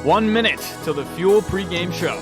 1 minute till the Fuel pregame show.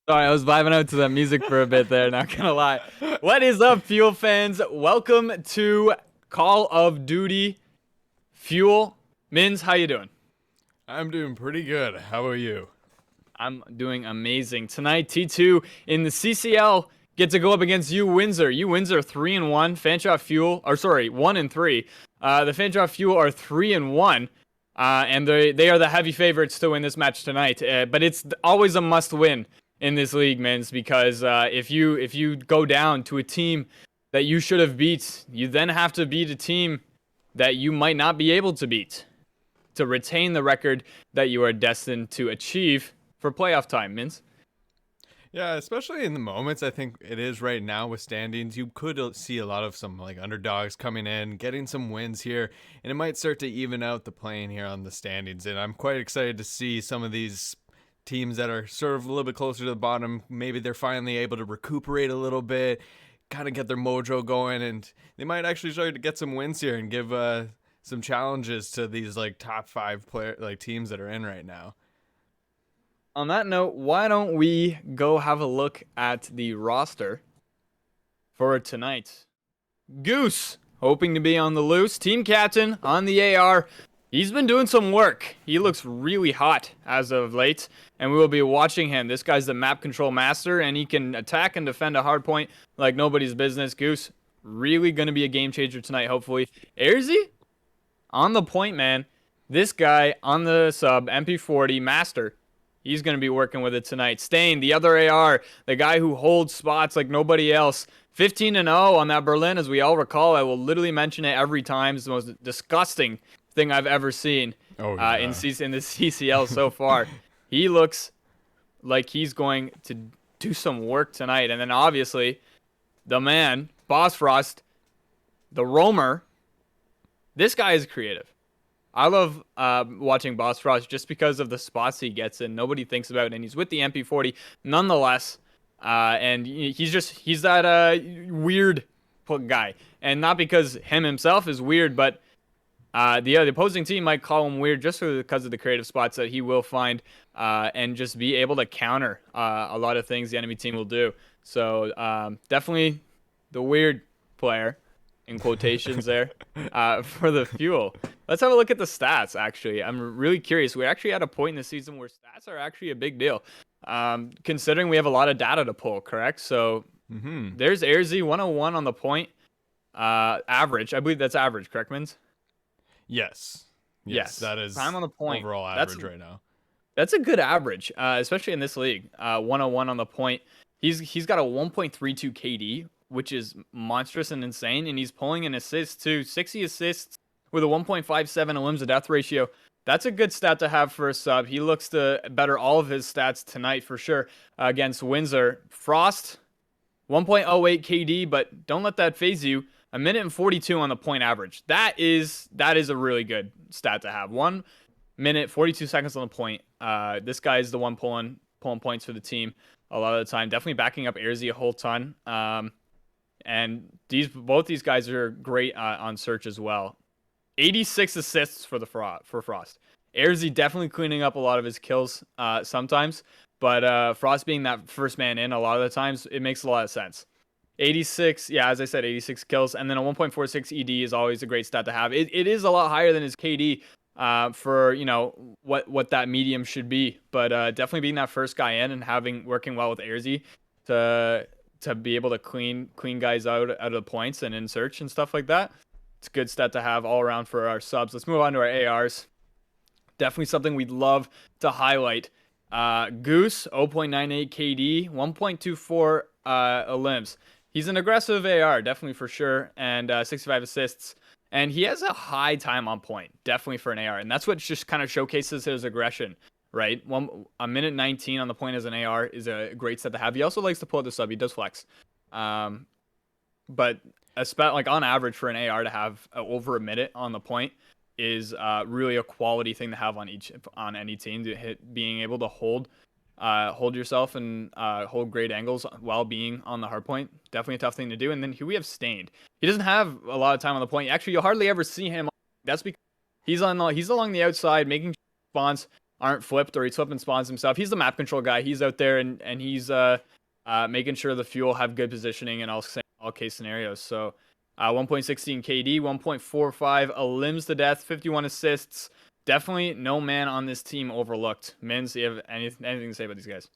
Sorry, I was vibing out to that music for a bit there, not gonna lie. What is up, Fuel fans? Welcome to Call of Duty Fuel. Mins, how you doing? I'm doing pretty good. How about you? I'm doing amazing. Tonight, T2 in the CCL get to go up against UWindsor. UWindsor 3-1. Fanshot Fuel, or sorry, 1-3. The Fanshot Fuel are 3-1. And they are the heavy favorites to win this match tonight. But it's always a must-win in this league, Mins, because if you go down to a team that you should have beat, you then have to beat a team that you might not be able to beat to retain the record that you are destined to achieve for playoff time, Mins. Yeah, especially in the moments I think it is right now with standings, you could see a lot of some like underdogs coming in, getting some wins here, and it might start to even out the playing here on the standings. And I'm quite excited to see some of these teams that are sort of a little bit closer to the bottom. Maybe they're finally able to recuperate a little bit, kind of get their mojo going, and they might actually start to get some wins here and give some challenges to these like top 5 teams that are in right now. On that note, why don't we go have a look at the roster for tonight? Goose, hoping to be on the loose. Team captain on the AR. He's been doing some work. He looks really hot as of late, and we will be watching him. This guy's the map control master, and he can attack and defend a hard point like nobody's business. Goose, really going to be a game changer tonight, hopefully. Airzy, on the point, man. This guy on the sub, MP40 master. He's going to be working with it tonight. Stain, the other AR, the guy who holds spots like nobody else. 15-0 on that Berlin, as we all recall. I will literally mention it every time. It's the most disgusting thing I've ever seen in the CCL so far. He looks like he's going to do some work tonight. And then obviously, the man, Boss Frost, the roamer. This guy is creative. I love watching Boss Frost just because of the spots he gets in. Nobody thinks about it, and he's with the MP40 nonetheless. And he's that weird guy. And not because him himself is weird, but the opposing team might call him weird just because of the creative spots that he will find and just be able to counter a lot of things the enemy team will do. So definitely the weird player, in quotations there, for the Fuel. Let's have a look at the stats, actually. I'm really curious. We're actually at a point in the season where stats are actually a big deal, considering we have a lot of data to pull, correct? So there's Airzy, 101 on the point. Average. I believe that's average, correct, Mins? Yes. That is time on the point. Overall average right now. That's a good average, especially in this league. 101 on the point. He's got a 1.32 KD, which is monstrous and insane, and he's pulling an assist too. 60 assists with a 1.57 elims to death ratio. That's a good stat to have for a sub. He looks to better all of his stats tonight for sure against Windsor. Frost, 1.08 KD, but don't let that phase you. 1 minute and 42 on the point average. That is a really good stat to have. 1 minute, 42 seconds on the point. This guy is the one pulling points for the team a lot of the time. Definitely backing up Airzy a whole ton. And both these guys are great on search as well. 86 assists for Frost. Airzy definitely cleaning up a lot of his kills sometimes, but Frost being that first man in a lot of the times, it makes a lot of sense. 86, yeah, as I said, 86 kills, and then a 1.46 ED is always a great stat to have. It is a lot higher than his KD, for what that medium should be. But definitely being that first guy in and having working well with Airzy to be able to clean guys out of the points and in search and stuff like that. It's a good stat to have all around for our subs. Let's move on to our ARs. Definitely something we'd love to highlight. Goose 0.98 KD, 1.24 limbs. He's an aggressive AR, definitely for sure, and 65 assists. And he has a high time on point, definitely for an AR, and that's what just kind of showcases his aggression, right? A minute 19 on the point as an AR is a great set to have. He also likes to pull out the sub. He does flex, but like on average for an AR to have over a minute on the point is really a quality thing to have on any team to being able to hold yourself and hold great angles while being on the hard point. Definitely a tough thing to do. And then here we have Stained. He doesn't have a lot of time on the point. Actually, you'll hardly ever see him. That's because he's along the outside, making sure spawns aren't flipped or he's flipping spawns himself. He's the map control guy. He's out there and he's making sure the fuel have good positioning in all case scenarios. So 1.16 KD, 1.45 limbs to death, 51 assists. Definitely no man on this team overlooked. Mins, do you have anything to say about these guys?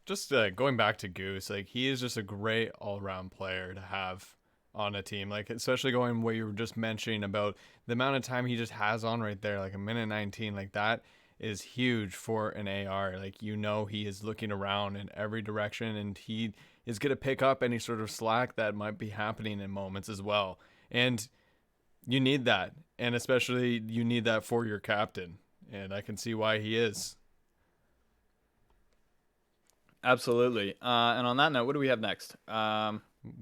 Just going back to Goose, like he is just a great all-around player to have on a team. Like especially going what you were just mentioning about the amount of time he just has on right there, like a minute 19, like that is huge for an AR. Like he is looking around in every direction, and he is going to pick up any sort of slack that might be happening in moments as well. And you need that, and especially you need that for your captain. And I can see why he is. Absolutely. And on that note, what do we have next?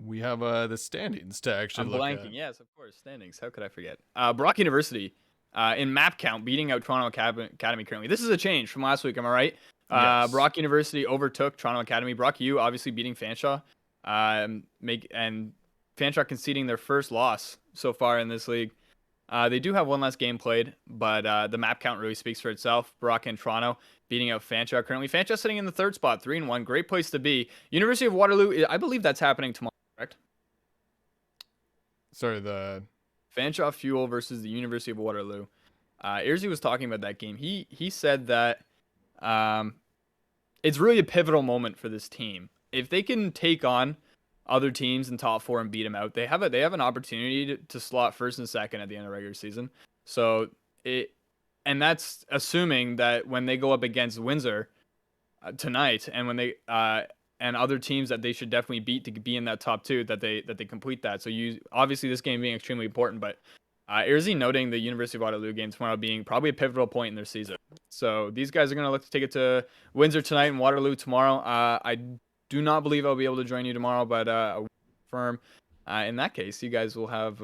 We have the standings to actually I'm look blanking. at. Yes, of course. Standings. How could I forget? Brock University in map count beating out Toronto Academy currently. This is a change from last week. Am I right? Yes. Brock University overtook Toronto Academy. Brock U obviously beating Fanshawe. And Fanshawe conceding their first loss so far in this league. They do have one less game played, but the map count really speaks for itself. Brock and Toronto beating out Fanshawe currently. Fanshawe sitting in the third spot, 3-1. Great place to be. University of Waterloo, I believe that's happening tomorrow, correct? Sorry, the Fanshawe Fuel versus the University of Waterloo. Airzy was talking about that game. He said that um, it's really a pivotal moment for this team. If they can take on other teams in top four and beat them out, they have an opportunity to slot first and second at the end of the regular season. So and that's assuming that when they go up against Windsor tonight, and when they and other teams that they should definitely beat to be in that top two, that they complete that. So obviously this game being extremely important, but Airzy noting the University of Waterloo game tomorrow being probably a pivotal point in their season. So these guys are going to look to take it to Windsor tonight and Waterloo tomorrow. I do not believe I'll be able to join you tomorrow, but I'll confirm. In that case, you guys will have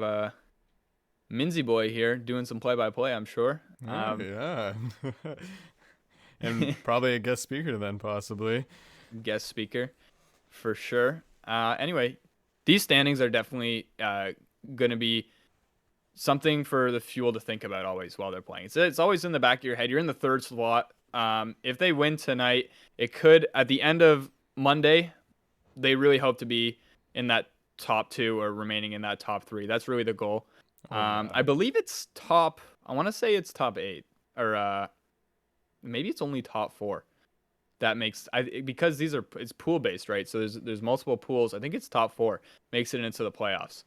Minzy Boy here doing some play-by-play, I'm sure. yeah. And probably a guest speaker then, possibly. Guest speaker, for sure. Anyway, these standings are definitely going to be something for the Fuel to think about always while they're playing. It's always in the back of your head. You're in the third slot. If they win tonight, it could, at the end of Monday, they really hope to be in that top two or remaining in that top three. That's really the goal. I believe it's I want to say it's top 8, or maybe it's only top 4. That makes because it's pool based, right? So there's multiple pools. I think it's top 4 makes it into the playoffs.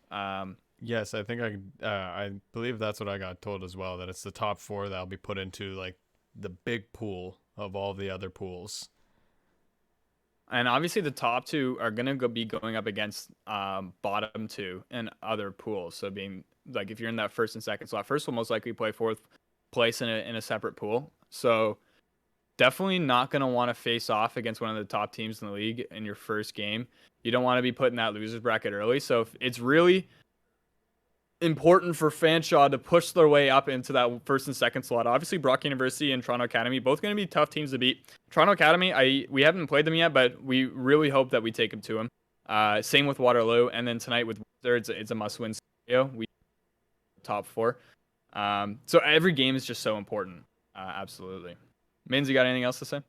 Yes, I think I believe that's what I got told as well, that it's the top 4 that'll be put into like the big pool of all the other pools. And obviously the top 2 are gonna be going up against bottom 2 and other pools. So being like if you're in that first and second slot, first will most likely play fourth place in a separate pool. So definitely not going to want to face off against one of the top teams in the league in your first game. You don't want to be put in that losers bracket early. So it's really important for Fanshawe to push their way up into that first and second slot. Obviously, Brock University and Toronto Academy, both going to be tough teams to beat. Toronto Academy, we haven't played them yet, but we really hope that we take them to them. Same with Waterloo. And then tonight with Windsor, it's a must-win scenario. We top 4. So every game is just so important. Absolutely. Mins, you got anything else to say?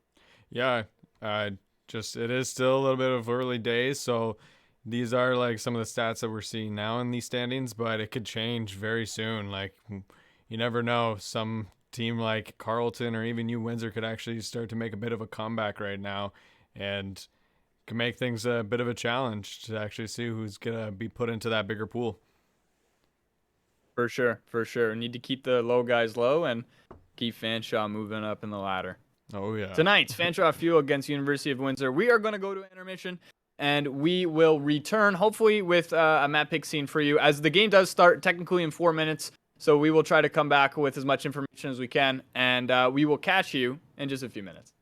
Yeah, just it is still a little bit of early days, so these are like some of the stats that we're seeing now in these standings, but it could change very soon. Like, you never know. Some team like Carleton or even UWindsor could actually start to make a bit of a comeback right now, and can make things a bit of a challenge to actually see who's gonna be put into that bigger pool. For sure, for sure. Need to keep the low guys low and keep Fanshawe moving up in the ladder. Oh yeah. Tonight's Fanshawe Fuel against University of Windsor. We are going to go to intermission, and we will return hopefully with a map pick scene for you, as the game does start technically in 4 minutes. So we will try to come back with as much information as we can, and we will catch you in just a few minutes.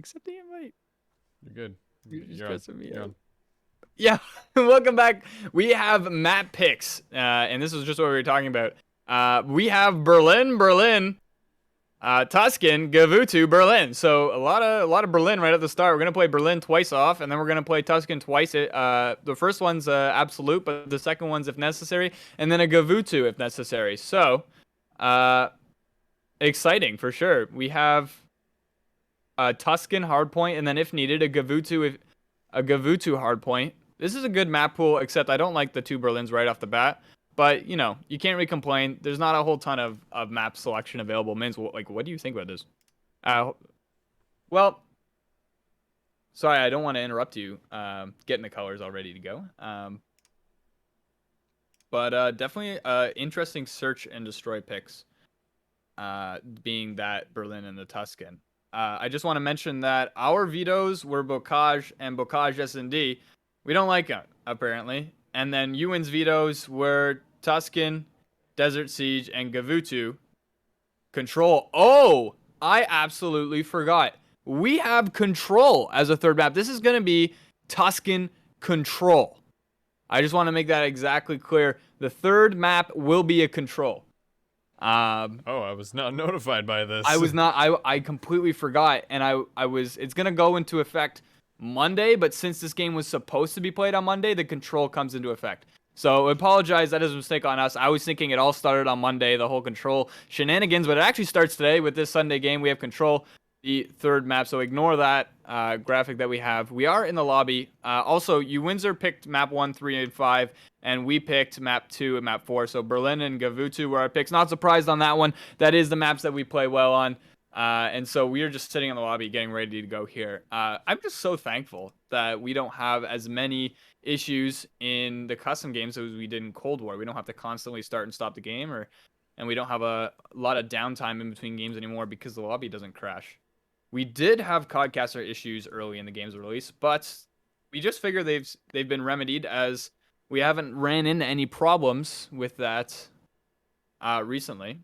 Accept the invite. You're good. You're just You're on. stressing me You're out. on. Yeah, welcome back. We have map picks, and this is just what we were talking about. We have Berlin, Tuscan, Gavutu, Berlin. So a lot of Berlin right at the start. We're gonna play Berlin twice off, and then we're gonna play Tuscan twice. The first one's absolute, but the second one's if necessary, and then a Gavutu if necessary. So, exciting for sure. We have a Tuscan hardpoint, and then if needed, a Gavutu hardpoint. This is a good map pool, except I don't like the two Berlins right off the bat. But, you know, you can't really complain. There's not a whole ton of map selection available. Mins, like, what do you think about this? Well, sorry, I don't want to interrupt you. Getting the colors all ready to go. But definitely interesting search and destroy picks, being that Berlin and the Tuscan. I just want to mention that our vetoes were Bocage and Bocage S&D. We don't like it, apparently. And then Ewan's vetoes were Tuscan, Desert Siege, and Gavutu. Control. Oh, I absolutely forgot. We have Control as a third map. This is going to be Tuscan Control. I just want to make that exactly clear. The third map will be a Control. I was not notified by this. I was not. I completely forgot, and I was. It's gonna go into effect Monday, but since this game was supposed to be played on Monday, the Control comes into effect. So I apologize. That is a mistake on us. I was thinking it all started on Monday, the whole Control shenanigans, but it actually starts today with this Sunday game. We have Control, the third map, so ignore that graphic that we have. We are in the lobby. Also, UWindsor picked map 1, 3, and 5, and we picked map 2 and map 4. So Berlin and Gavutu were our picks. Not surprised on that one. That is the maps that we play well on. And so we are just sitting in the lobby getting ready to go here. I'm just so thankful that we don't have as many issues in the custom games as we did in Cold War. We don't have to constantly start and stop the game, and we don't have a lot of downtime in between games anymore because the lobby doesn't crash. We did have Codcaster issues early in the game's release, but we just figure they've been remedied as we haven't ran into any problems with that recently.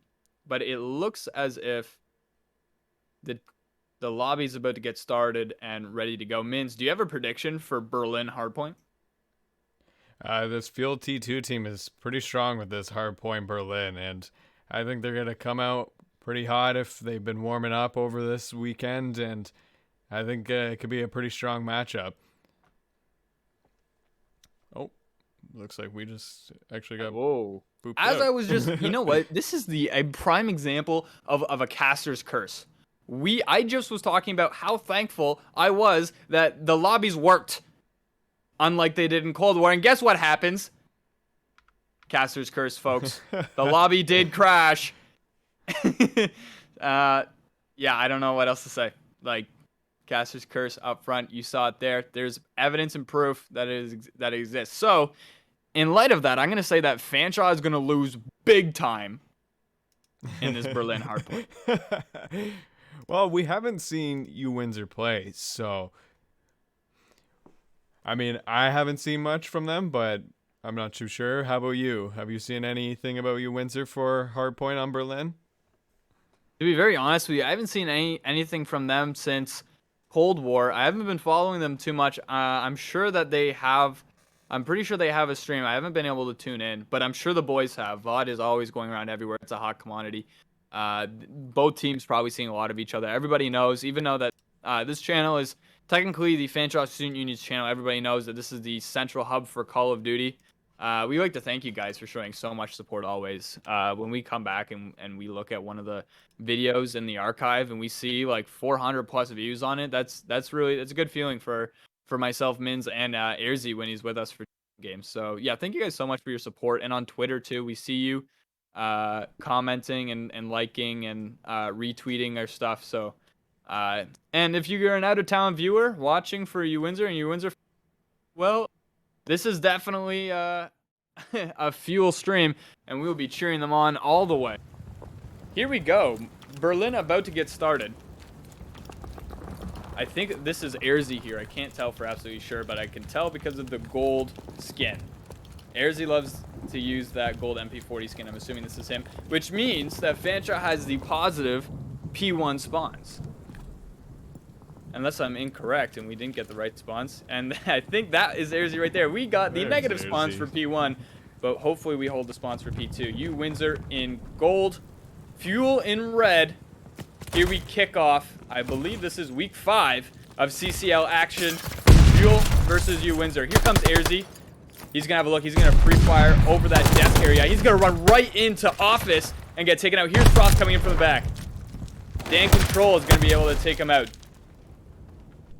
But it looks as if the lobby's about to get started and ready to go. Mins, do you have a prediction for Berlin Hardpoint? This Field T2 team is pretty strong with this hardpoint Berlin, and I think they're going to come out pretty hot if they've been warming up over this weekend, and I think it could be a pretty strong matchup. Oh, looks like we just actually got booped As out. I was just, you know what? This is a prime example of a caster's curse. I just was talking about how thankful I was that the lobbies worked, unlike they did in Cold War. And guess what happens? Caster's curse, folks. The lobby did crash. Yeah, I don't know what else to say. Like, Caster's curse up front. You saw it there. There's evidence and proof that it exists. So, in light of that, I'm going to say that Fanshawe is going to lose big time in this Berlin hardpoint. Well, we haven't seen UWindsor play, so I mean, I haven't seen much from them, but I'm not too sure. How about you? Have you seen anything about UWindsor for hardpoint on Berlin? To be very honest with you, I haven't seen anything from them since Cold War. I haven't been following them too much. I'm sure that they have. I'm pretty sure they have a stream. I haven't been able to tune in, but I'm sure the boys have. VOD is always going around everywhere. It's a hot commodity. Both teams probably seeing a lot of each other. Everybody knows, even though that this channel is technically the Fanshawe Student Union's channel, everybody knows that this is the central hub for Call of Duty. We like to thank you guys for showing so much support always. When we come back and we look at one of the videos in the archive and we see like 400 plus views on it, that's a good feeling for myself, Mins, and Airzy when he's with us for games. So yeah, thank you guys so much for your support. And on Twitter too, we see you commenting and liking and retweeting our stuff. So and if you're an out-of-town viewer watching for UWindsor and UWindsor, well, this is definitely a fuel stream, and we will be cheering them on all the way. Here we go. Berlin about to get started. I think this is Airzy here. I can't tell for absolutely sure, but I can tell because of the gold skin. Airzy loves to use that gold MP40 skin. I'm assuming this is him, which means that Fanshawe has the positive P1 spawns. Unless I'm incorrect and we didn't get the right spawns. And I think that is Airzy right there. We got the There's negative spawns Airzy. for P1, but hopefully we hold the spawns for P2. UWindsor in gold, Fuel in red. Here we kick off. I believe this is week 5 of CCL action. Fuel versus UWindsor. Here comes Airzy. He's going to have a look. He's going to pre-fire over that desk area. He's going to run right into Office and get taken out. Here's Frost coming in from the back. Dan Control is going to be able to take him out.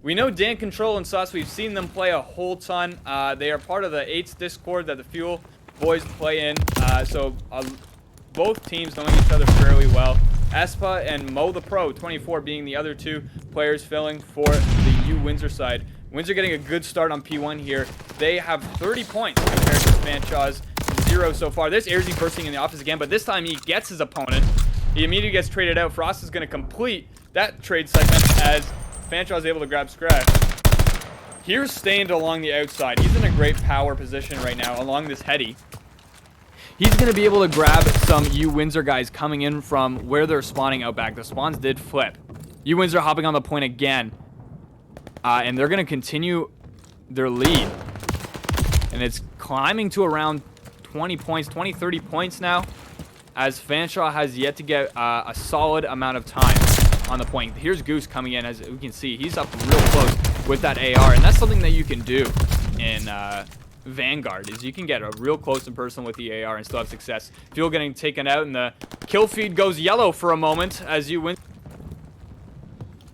We know Dan Control and Sus. We've seen them play a whole ton. They are part of the 8s Discord that the Fuel boys play in. So both teams knowing each other fairly well. Espa and Mo the Pro, 24, being the other 2 players filling for the UWindsor side. Windsor getting a good start on P1 here. They have 30 points compared to Fanshaw's 0 so far. There's Airzy bursting in the office again, but this time he gets his opponent. He immediately gets traded out. Frost is going to complete that trade segment as Fanshaw is able to grab Scratch. Here's Stained along the outside. He's in a great power position right now along this heady. He's going to be able to grab some UWindsor guys coming in from where they're spawning out back. The spawns did flip. UWindsor hopping on the point again. And they're going to continue their lead. And it's climbing to around 20 points, 20, 30 points now. As Fanshaw has yet to get a solid amount of time on the point. Here's Goose coming in. As we can see, he's up real close with that AR. And that's something that you can do in Vanguard, is you can get a real close and personal with the AR and still have success. Fuel getting taken out, and the kill feed goes yellow for a moment as you win.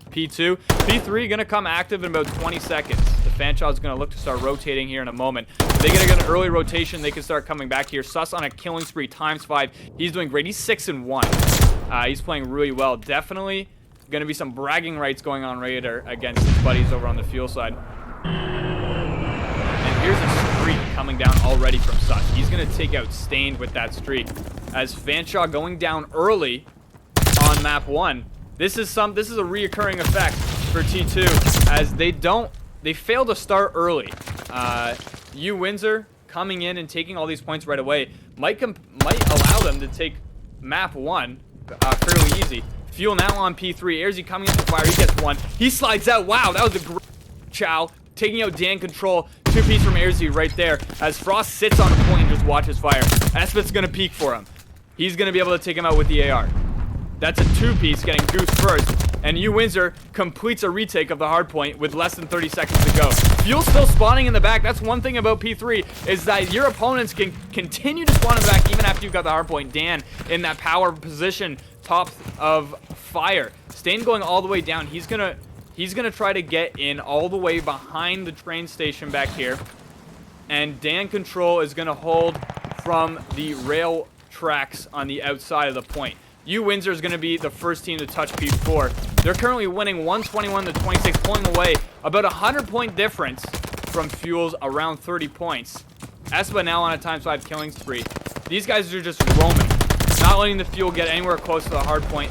P2. P3 going to come active in about 20 seconds. The Fanshaw is going to look to start rotating here in a moment. If they get an early rotation, they can start coming back here. Sus on a killing spree ×5. He's doing great. He's 6-1. He's playing really well. Definitely going to be some bragging rights going on Raider against his buddies over on the Fuel side. And here's a streak coming down already from Sus. He's going to take out Stained with that streak. As Fanshaw going down early on map 1. This is a reoccurring effect for T2 as they fail to start early. UWindsor coming in and taking all these points right away might allow them to take map 1 fairly easy. Fuel now on P3. Airzy coming into fire. He gets 1. He slides out. Wow, that was a great chow. Taking out Dan Control. 2-piece from Airzy right there as Frost sits on the point and just watches fire. Espet's going to peek for him. He's going to be able to take him out with the AR. That's a 2-piece getting Goose first. And UWindsor completes a retake of the hard point with less than 30 seconds to go. Fuel still spawning in the back. That's one thing about P3 is that your opponents can continue to spawn in the back even after you've got the hard point. Dan in that power position, top of fire. Stain going all the way down. He's gonna try to get in all the way behind the train station back here. And Dan Control is gonna hold from the rail tracks on the outside of the point. UWindsor is going to be the first team to touch P4. They're currently winning 121-26, pulling away about a 100-point difference from Fuel's around 30 points. Espa now on a ×5 killing spree. These guys are just roaming, not letting the Fuel get anywhere close to the hard point.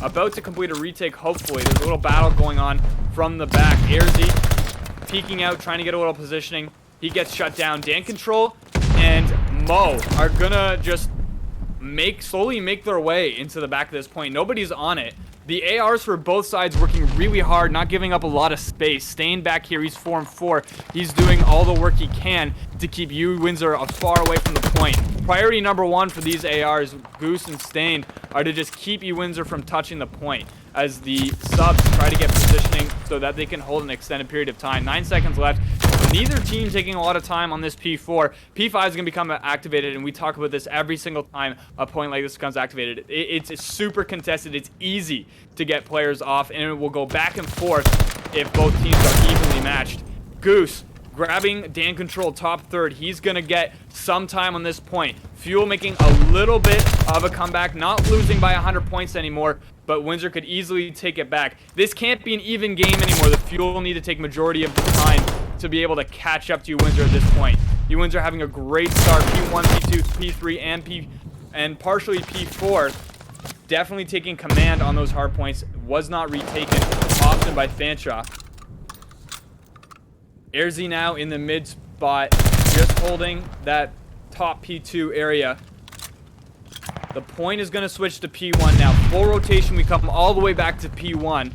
About to complete a retake, hopefully. There's a little battle going on from the back. Airzy peeking out, trying to get a little positioning. He gets shut down. Dan Control and Mo are going to just slowly make their way into the back of this point. Nobody's on it. The ARs for both sides working really hard, not giving up a lot of space. Staying back here, he's 4-4. He's doing all the work he can to keep UWindsor far away from the point. Priority number 1 for these ARs, Goose and Stained, are to just keep UWindsor from touching the point as the subs try to get positioning so that they can hold an extended period of time. 9 seconds left. Neither team taking a lot of time on this P4. P5 is going to become activated, and we talk about this every single time a point like this becomes activated. It's super contested. It's easy to get players off, and it will go back and forth if both teams are evenly matched. Goose grabbing Dan Control top third. He's going to get some time on this point. Fuel making a little bit of a comeback, not losing by 100 points anymore, but Windsor could easily take it back. This can't be an even game anymore. The Fuel will need to take majority of the time to be able to catch up to UWindsor at this point. UWindsor having a great start. P1, P2, P3, and partially P4. Definitely taking command on those hard points. Was not retaken often by Fanshaw. Airzy now in the mid spot, just holding that top P2 area. The point is going to switch to P1 now. Full rotation, we come all the way back to P1.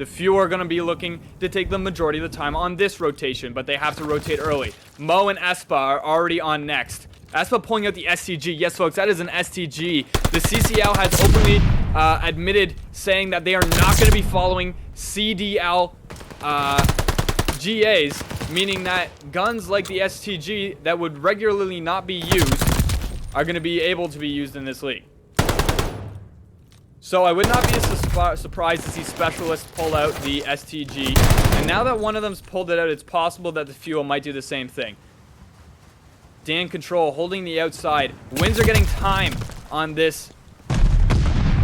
The Fuel are going to be looking to take the majority of the time on this rotation, but they have to rotate early. Mo and Espa are already on next. Espa pulling out the STG. Yes, folks, that is an STG. The CCL has openly admitted, saying that they are not going to be following CDL GAs, meaning that guns like the STG that would regularly not be used are going to be able to be used in this league. So I would not be surprised to see Specialists pull out the STG. And now that one of them's pulled it out, it's possible that the Fuel might do the same thing. Dan Control holding the outside. Windsor getting time on this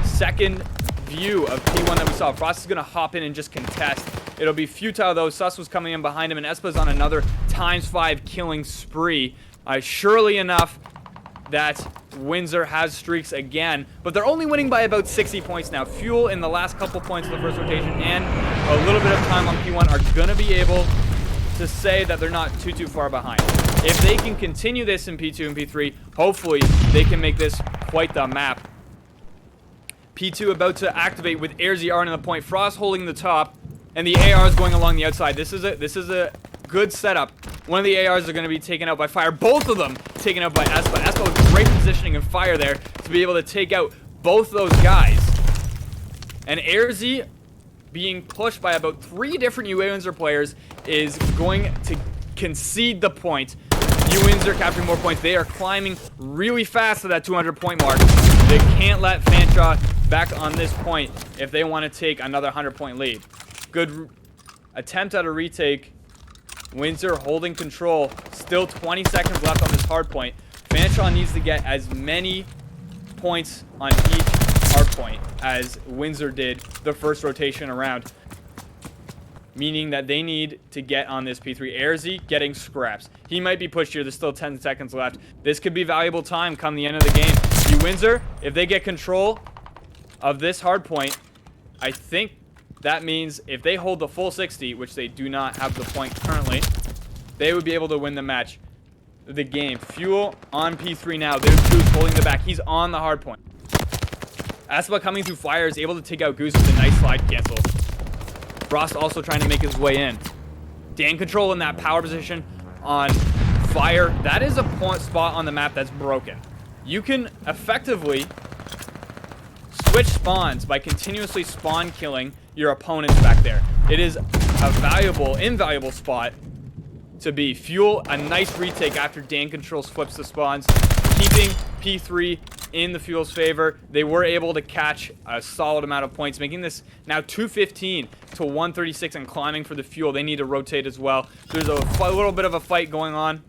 second view of P1 that we saw. Frost is going to hop in and just contest. It'll be futile though. Sus was coming in behind him, and Espa's on another ×5 killing spree. Surely enough that Windsor has streaks again, but they're only winning by about 60 points now. Fuel in the last couple points of the first rotation and a little bit of time on P1 are going to be able to say that they're not too far behind. If they can continue this in P2 and P3, hopefully they can make this quite the map. P2 about to activate with AirZR on the point. Frost holding the top, and the ARs going along the outside. This is a good setup. One of the ARs are going to be taken out by fire. Both of them taken out by Espa. Espa with great positioning and fire there to be able to take out both those guys. And AirZ being pushed by about 3 different UWindsor players is going to concede the point. UWindsor capturing more points. They are climbing really fast to that 200 point mark. They can't let Fanshawe back on this point if they want to take another 100 point lead. Good attempt at a retake. Windsor holding control. Still 20 seconds left on this hard point. Fanshawe needs to get as many points on each hard point as Windsor did the first rotation around, meaning that they need to get on this P3. AirZ getting scraps. He might be pushed here. There's still 10 seconds left. This could be valuable time come the end of the game. UWindsor, if they get control of this hard point, I think that means if they hold the full 60, which they do not have the point currently, they would be able to win the match, the game. Fuel on P3 now. There's Goose holding the back. He's on the hard point. Aspa coming through fire is able to take out Goose with a nice slide cancel. Frost also trying to make his way in. Dan Control in that power position on fire. That is a point spot on the map that's broken. You can effectively switch spawns by continuously spawn killing your opponents back there. It is a invaluable spot to be. Fuel, a nice retake after Dan Controls flips the spawns, keeping P3 in the Fuel's favor. They were able to catch a solid amount of points, making this now 215 to 136 and climbing for the Fuel. They need to rotate as well. There's a little bit of a fight going on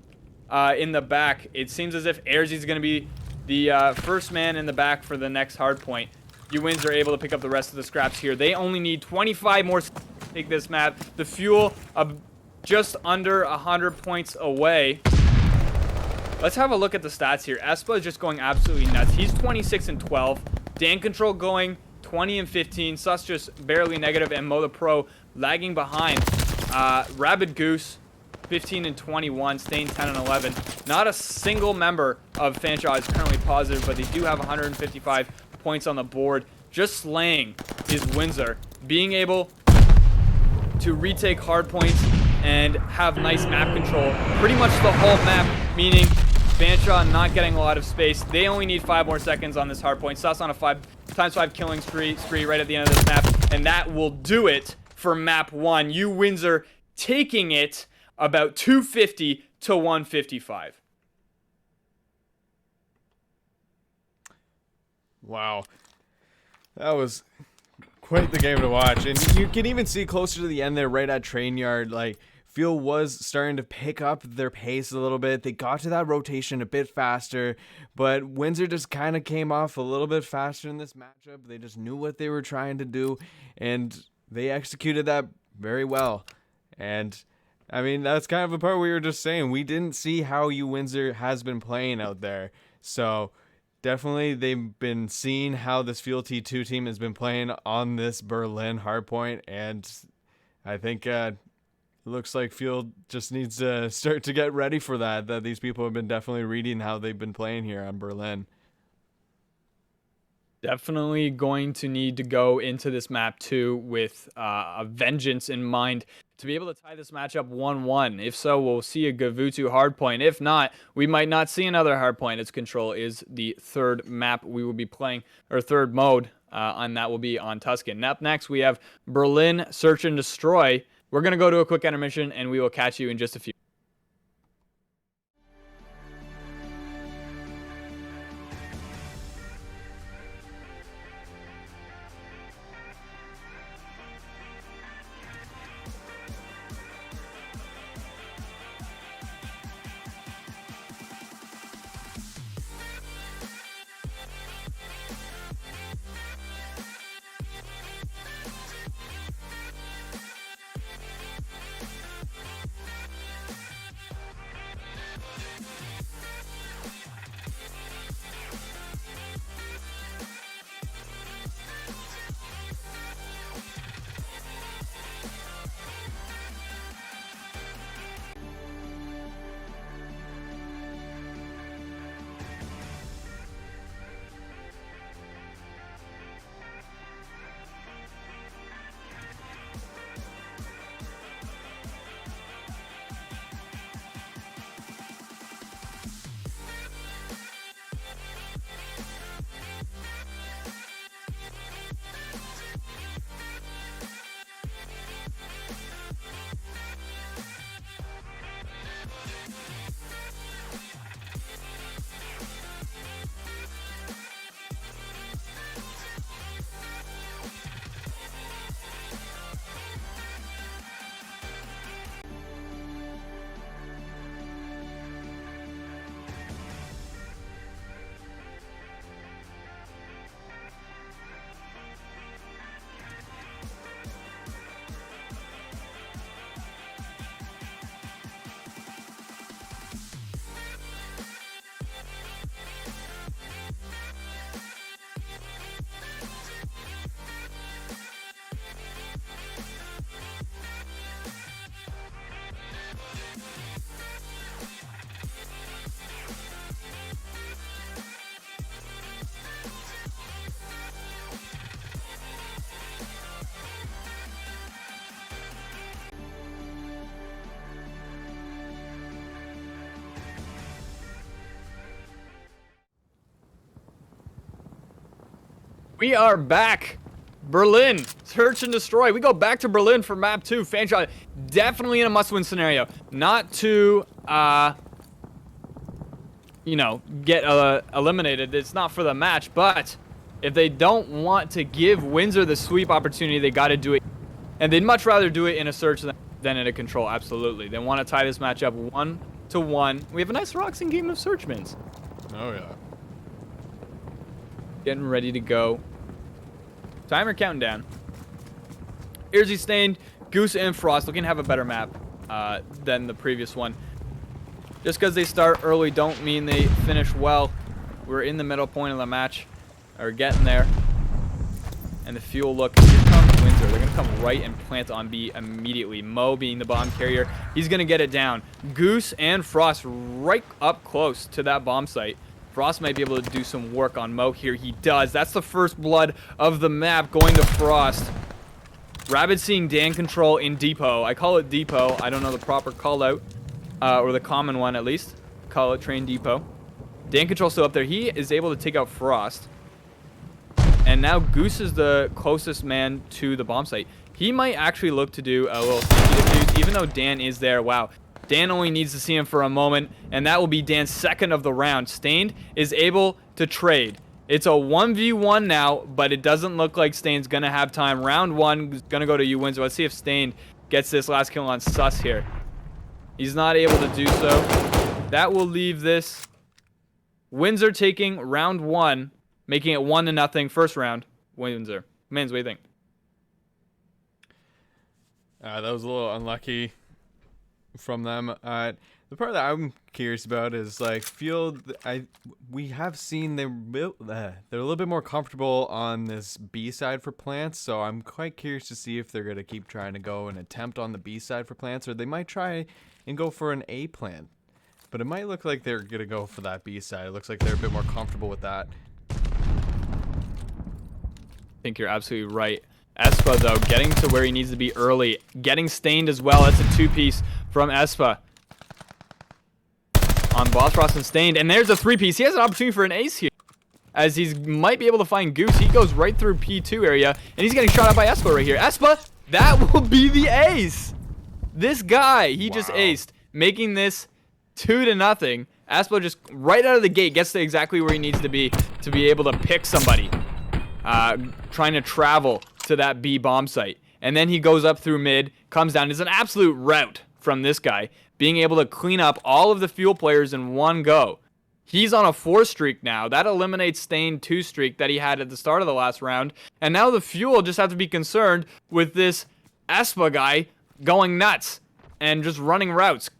in the back. It seems as if AirZ is going to be the first man in the back for the next hard point. UWindsor are able to pick up the rest of the scraps here. They only need 25 more to take this map. The Fuel just under 100 points away. Let's have a look at the stats here. Espa is just going absolutely nuts. He's 26 and 12. Dan Control going 20 and 15. Sus just barely negative, and Mo the Pro lagging behind. Rabid Goose 15 and 21, staying 10 and 11. Not a single member of Fanshawe is currently positive, but they do have 155 points on the board. Just slaying is Windsor, being able to retake hard points and have nice map control. Pretty much the whole map, meaning Fanshawe not getting a lot of space. They only need 5 more seconds on this hard point. Sus on a 5x5 killing spree right at the end of this map, and that will do it for map 1. UWindsor taking it about 250 to 155. Wow. That was quite the game to watch. And you can even see closer to the end there, right at train yard, like, Fuel was starting to pick up their pace a little bit. They got to that rotation a bit faster, but Windsor just kind of came off a little bit faster in this matchup. They just knew what they were trying to do, and they executed that very well. And I mean, that's kind of the part we were just saying. We didn't see how UWindsor has been playing out there. So definitely they've been seeing how this Fuel T2 team has been playing on this Berlin hardpoint. And I think it looks like Fuel just needs to start to get ready for that these people have been definitely reading how they've been playing here on Berlin. Definitely going to need to go into this map too with a vengeance in mind to be able to tie this matchup 1-1. If so, we'll see a Gavutu hardpoint. If not, we might not see another hardpoint, as Control is the third map we will be playing, or third mode, and that will be on Tuscan. Up next, we have Berlin Search and Destroy. We're going to go to a quick intermission, and we will catch you in just a few. We are back. Berlin, Search and Destroy. We go back to Berlin for map 2. Fanshot, definitely in a must-win scenario. Not to, you know, get eliminated. It's not for the match, but if they don't want to give Windsor the sweep opportunity, they got to do it. And they'd much rather do it in a Search than in a Control, absolutely. They want to tie this matchup 1-1. We have a nice Roxing game of Search mins. Oh, yeah. Getting ready to go. Timer counting down. Irzy Stained, Goose, and Frost looking to have a better map than the previous one. Just because they start early don't mean they finish well. We're in the middle point of the match. Or getting there. And the fuel look. Here comes Windsor. They're going to come right and plant on B immediately. Mo being the bomb carrier. He's going to get it down. Goose and Frost right up close to that bomb site. Frost might be able to do some work on Mo here. He does. That's the first blood of the map going to Frost. Rabbit seeing Dan Control in Depot. I call it Depot. I don't know the proper call out. Or the common one at least. Call it Train Depot. Dan Control still up there. He is able to take out Frost. And now Goose is the closest man to the bomb site. He might actually look to do a little sneaky defuse, even though Dan is there. Wow. Dan only needs to see him for a moment, and that will be Dan's second of the round. Stained is able to trade. It's a 1v1 now, but it doesn't look like Stained's going to have time. Round 1 is going to go to UWindsor. Let's see if Stained gets this last kill on Sus here. He's not able to do so. That will leave this Windsor taking round 1, making it 1-0 first round. Windsor. Mins, what do you think? That was a little unlucky from them. The part that I'm curious about is like field. We have seen they're a little bit more comfortable on this B side for plants, so I'm quite curious to see if they're gonna keep trying to go and attempt on the B side for plants, or they might try and go for an A plant. But it might look like they're gonna go for that B side. It looks like they're a bit more comfortable with that. think you're absolutely right. Espa, though, getting to where he needs to be early. Getting stained as well. That's a two-piece from Espa. On Boss Frost and Stained. And there's a three-piece. He has an opportunity for an ace here. As he might be able to find Goose. He goes right through P2 area. And he's getting shot at by Espa right here. Espa, that will be the ace. This guy, he just aced. Making this 2-0. Espa just right out of the gate gets to exactly where he needs to be able to pick somebody. Trying to travel to that B bomb site. And then he goes up through mid. Comes down. It's an absolute rout from this guy. Being able to clean up all of the fuel players in one go. He's on a 4 streak now. That eliminates Stained 2 streak that he had at the start of the last round. And now the fuel just have to be concerned with this Espa guy going nuts and just running routes.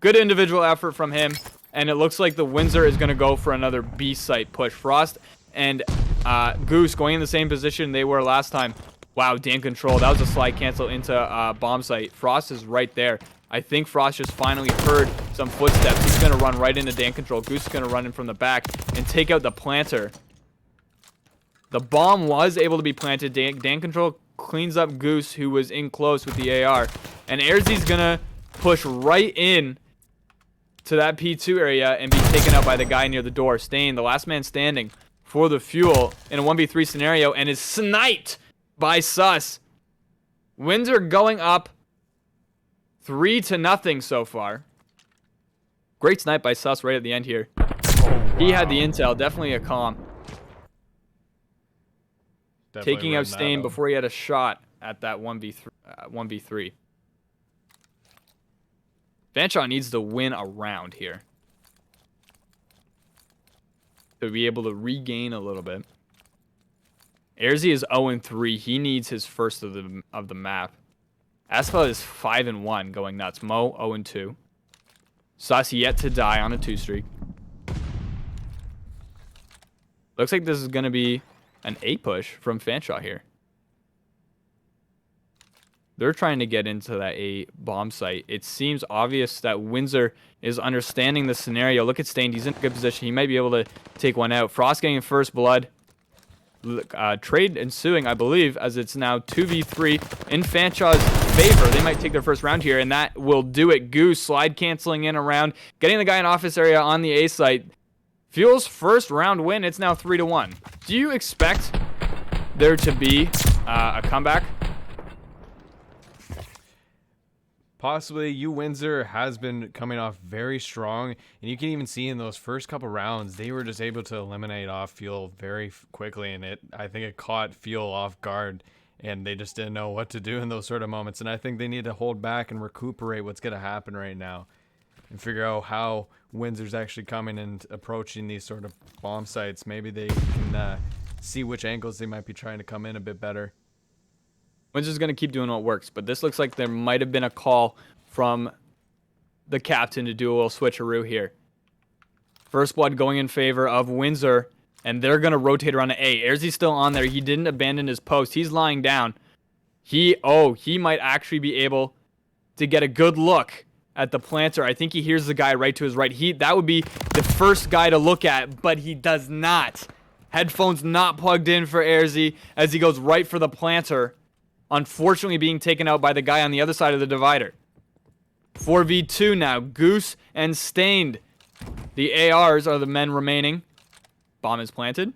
Good individual effort from him. And it looks like the Windsor is going to go for another B site push. Frost and Goose going in the same position they were last time. Wow, Dan Control. That was a slide cancel into bomb site. Frost is right there. I think Frost just finally heard some footsteps. He's going to run right into Dan Control. Goose is going to run in from the back and take out the planter. The bomb was able to be planted. Dan Control cleans up Goose, who was in close with the AR. And Airzy's going to push right in to that P2 area and be taken out by the guy near the door. Stain, the last man standing for the fuel in a 1v3 scenario, and is sniped by Sus. Windsor going up 3-0 so far. Great snipe by Sus right at the end here. He had the intel. Definitely a calm. Taking out Stain before he had a shot at that 1v3. Fanshawe needs to win a round here to be able to regain a little bit. Airzy is 0-3. He needs his first of the map. Espa is 5-1, going nuts. Mo 0-2. Sus yet to die on a 2 streak. Looks like this is going to be an A push from Fanshawe here. They're trying to get into that A bomb site. It seems obvious that Windsor is understanding the scenario. Look at Stained. He's in a good position. He might be able to take one out. Frost getting first blood. Trade ensuing, I believe, as it's now 2v3 in Fanshawe's favor. They might take their first round here, and that will do it. Goose slide canceling in around, getting the guy in office area on the A site. Fuel's first round win. It's now 3-1. Do you expect there to be a comeback? Possibly. UWindsor has been coming off very strong, and you can even see in those first couple rounds they were just able to eliminate off Fuel very quickly, and I think it caught Fuel off guard, and they just didn't know what to do in those sort of moments. And I think they need to hold back and recuperate what's going to happen right now and figure out how Windsor's actually coming and approaching these sort of bomb sites. Maybe they can see which angles they might be trying to come in a bit better. Windsor's going to keep doing what works, but this looks like there might have been a call from the captain to do a little switcheroo here. First blood going in favor of Windsor, and they're going to rotate around to A. Airzy's still on there. He didn't abandon his post. He's lying down. He might actually be able to get a good look at the planter. I think he hears the guy right to his right. That would be the first guy to look at, but he does not. Headphones not plugged in for Airzy as he goes right for the planter. Unfortunately being taken out by the guy on the other side of the divider. 4v2 now. Goose and Stained. The ARs are the men remaining. Bomb is planted.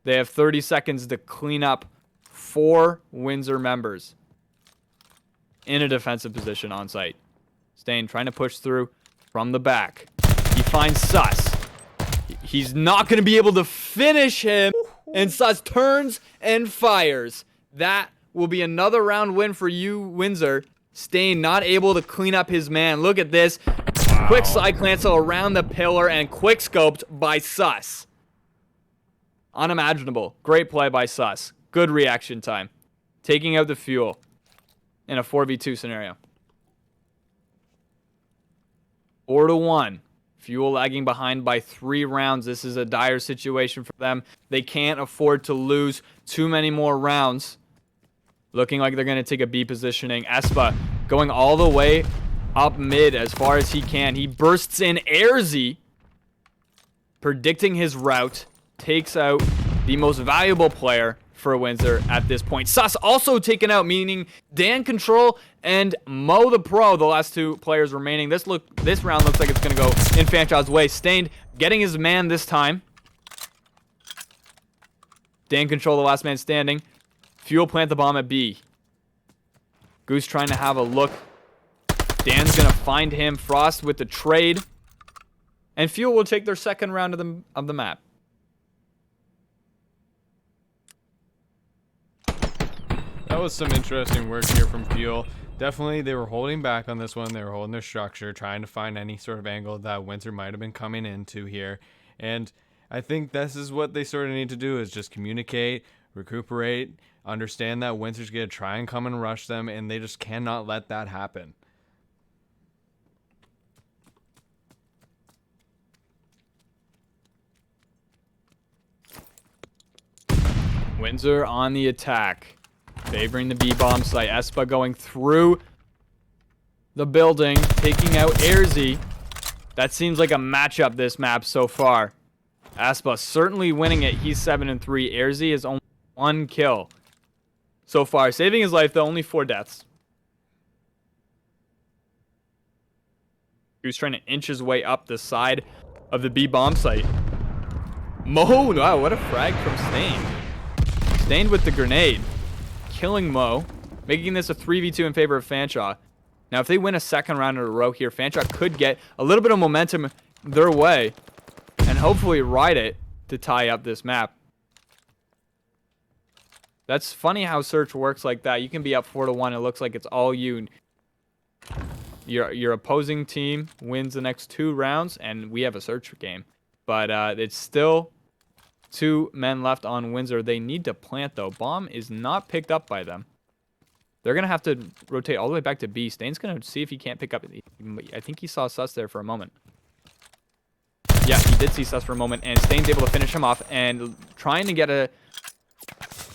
They have 30 seconds to clean up 4 Windsor members in a defensive position on site. Stained trying to push through from the back. He finds Sus. He's not going to be able to finish him. And Sus turns and fires. That will be another round win for UWindsor. Stain not able to clean up his man. Look at this. Wow. Quick side cancel around the pillar and quick scoped by Sus. Unimaginable. Great play by Sus. Good reaction time. Taking out the fuel in a 4v2 scenario. 4-1. Fuel lagging behind by 3 rounds. This is a dire situation for them. They can't afford to lose too many more rounds. Looking like they're going to take a B positioning. Espa going all the way up mid as far as he can. He bursts in Airzy, predicting his route. Takes out the most valuable player for Windsor at this point. Sus also taken out, meaning Dan Control and Mo the Pro, the last two players remaining. This round looks like it's going to go in Fanchad's way. Stained getting his man this time. Dan Control, the last man standing. Fuel plant the bomb at B. Goose trying to have a look. Dan's going to find him. Frost with the trade. And Fuel will take their second round of the map. That was some interesting work here from Fuel. Definitely, they were holding back on this one. They were holding their structure, trying to find any sort of angle that Windsor might have been coming into here. And I think this is what they sort of need to do, is just communicate, recuperate, understand that Windsor's going to try and come and rush them, and they just cannot let that happen. Windsor on the attack. Favoring the B-bomb site. Espa going through the building, taking out Airzy. That seems like a matchup this map so far. Espa certainly winning it. He's 7-3. Airzy is only 1 kill so far. Saving his life, though, only 4 deaths. He was trying to inch his way up the side of the B-bomb site. Mo, wow, what a frag from Stained. Stained with the grenade. Killing Mo, making this a 3v2 in favor of Fanshawe. Now, if they win a second round in a row here, Fanshawe could get a little bit of momentum their way and hopefully ride it to tie up this map. That's funny how Search works like that. You can be up 4-1. It looks like it's all you. Your opposing team wins the next 2 rounds, and we have a Search game. But it's still 2 men left on Windsor. They need to plant, though. Bomb is not picked up by them. They're going to have to rotate all the way back to B. Stain's going to see if he can't pick up. I think he saw Sus there for a moment. Yeah, he did see Sus for a moment, and Stain's able to finish him off and trying to get a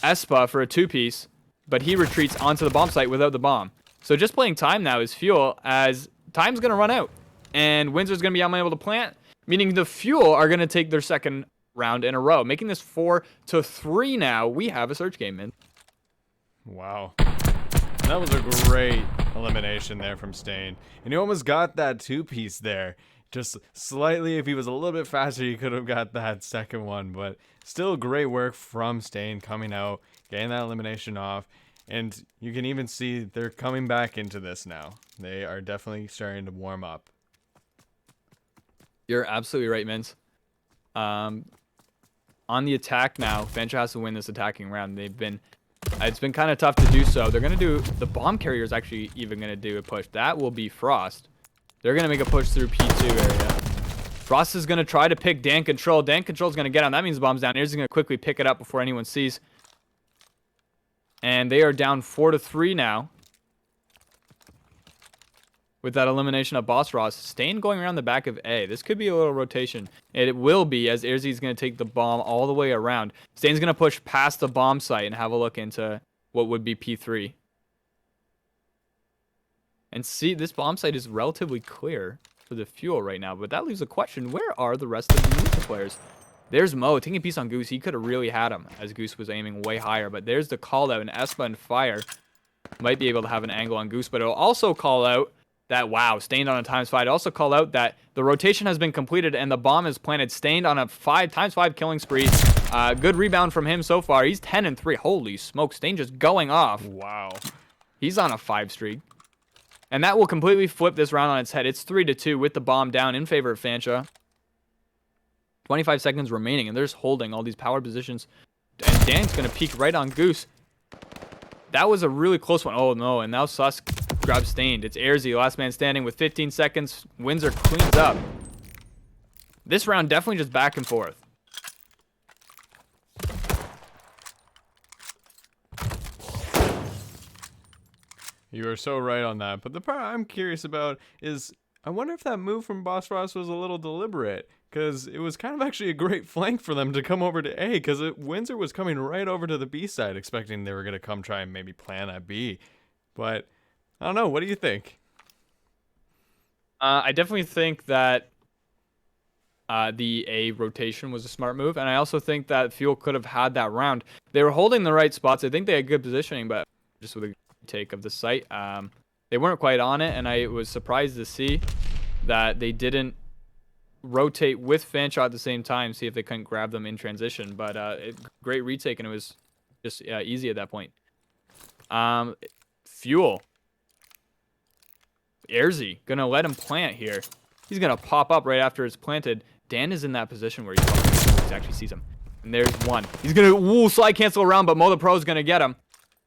Espa for a 2-piece, but he retreats onto the bomb site without the bomb. So just playing time now is Fuel, as time's going to run out, and Windsor's going to be unable to plant, meaning the Fuel are going to take their second round in a row, making this 4-3 now. We have a Search game, man. Wow. That was a great elimination there from Stain. And he almost got that 2-piece there. Just slightly, if he was a little bit faster, he could have got that second one. But still great work from Stain coming out, getting that elimination off. And you can even see they're coming back into this now. They are definitely starting to warm up. You're absolutely right, Mins. On the attack now, Fanshawe has to win this attacking round. It's been kind of tough to do so. They're going to do, the bomb carrier is actually even going to do a push. That will be Frost. They're going to make a push through P2 area. Frost is going to try to pick Dan Control. Dan Control is going to get on. That means the bomb's down. He's going to quickly pick it up before anyone sees. And they are down 4-3 now. With that elimination of Boss Ross. Stain going around the back of A. This could be a little rotation. It will be, as Airzy is going to take the bomb all the way around. Stain's going to push past the bomb site and have a look into what would be P3. And see, this bomb site is relatively clear for the Fuel right now. But that leaves a question. Where are the rest of the Windsor players? There's Mo taking a piece on Goose. He could have really had him as Goose was aiming way higher. But there's the call out. And Espa and Fire might be able to have an angle on Goose. But it'll also call out that, wow, Stained on a ×5. It also called out that the rotation has been completed and the bomb is planted. Stained on a ×5 killing spree. Good rebound from him so far. He's 10-3. Holy smoke. Stained just going off. Wow. He's on a 5 streak. And that will completely flip this round on its head. It's 3-2 with the bomb down in favor of Fanshawe. 25 seconds remaining, and they're just holding all these power positions. And Dan's going to peek right on Goose. That was a really close one. Oh, no, and now Sus grabs Stained. It's Airzy, last man standing with 15 seconds. Windsor cleans up. This round definitely just back and forth. You are so right on that. But the part I'm curious about is, I wonder if that move from Boss Ross was a little deliberate. Because it was kind of actually a great flank for them to come over to A. Because Windsor was coming right over to the B side, expecting they were going to come try and maybe plan at B. But, I don't know. What do you think? I definitely think that the A rotation was a smart move. And I also think that Fuel could have had that round. They were holding the right spots. I think they had good positioning, but just with a take of the site, they weren't quite on it. And I was surprised to see that they didn't rotate with Fanshot at the same time, see if they couldn't grab them in transition. But great retake, and it was just easy at that point. Fuel. Airzy gonna let him plant here. He's gonna pop up right after it's planted. Dan is in that position where he actually sees him. And there's one. He's gonna slide cancel around, but Mo the Pro is gonna get him.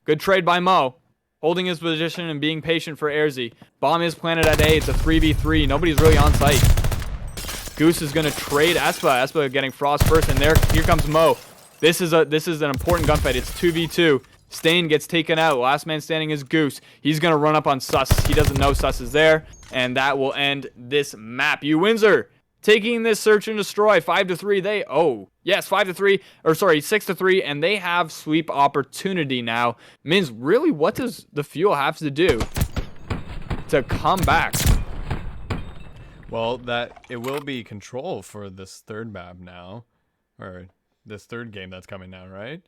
Good trade by Mo. Holding his position and being patient for Airzy. Bomb is planted at A. It's a 3v3. Nobody's really on site. Goose is gonna trade Espa. Espa getting Frost first, and here comes Mo. This is an important gunfight. It's 2v2. Stain gets taken out. Last man standing is Goose. He's going to run up on Sus. He doesn't know Sus is there. And that will end this map. UWindsor taking this search and destroy. 5-3. Yes, 5-3. Or sorry, 6-3. And they have sweep opportunity now. Mins, really, what does the Fuel have to do to come back? Well, it will be control for this third map now. Or this third game that's coming now, right?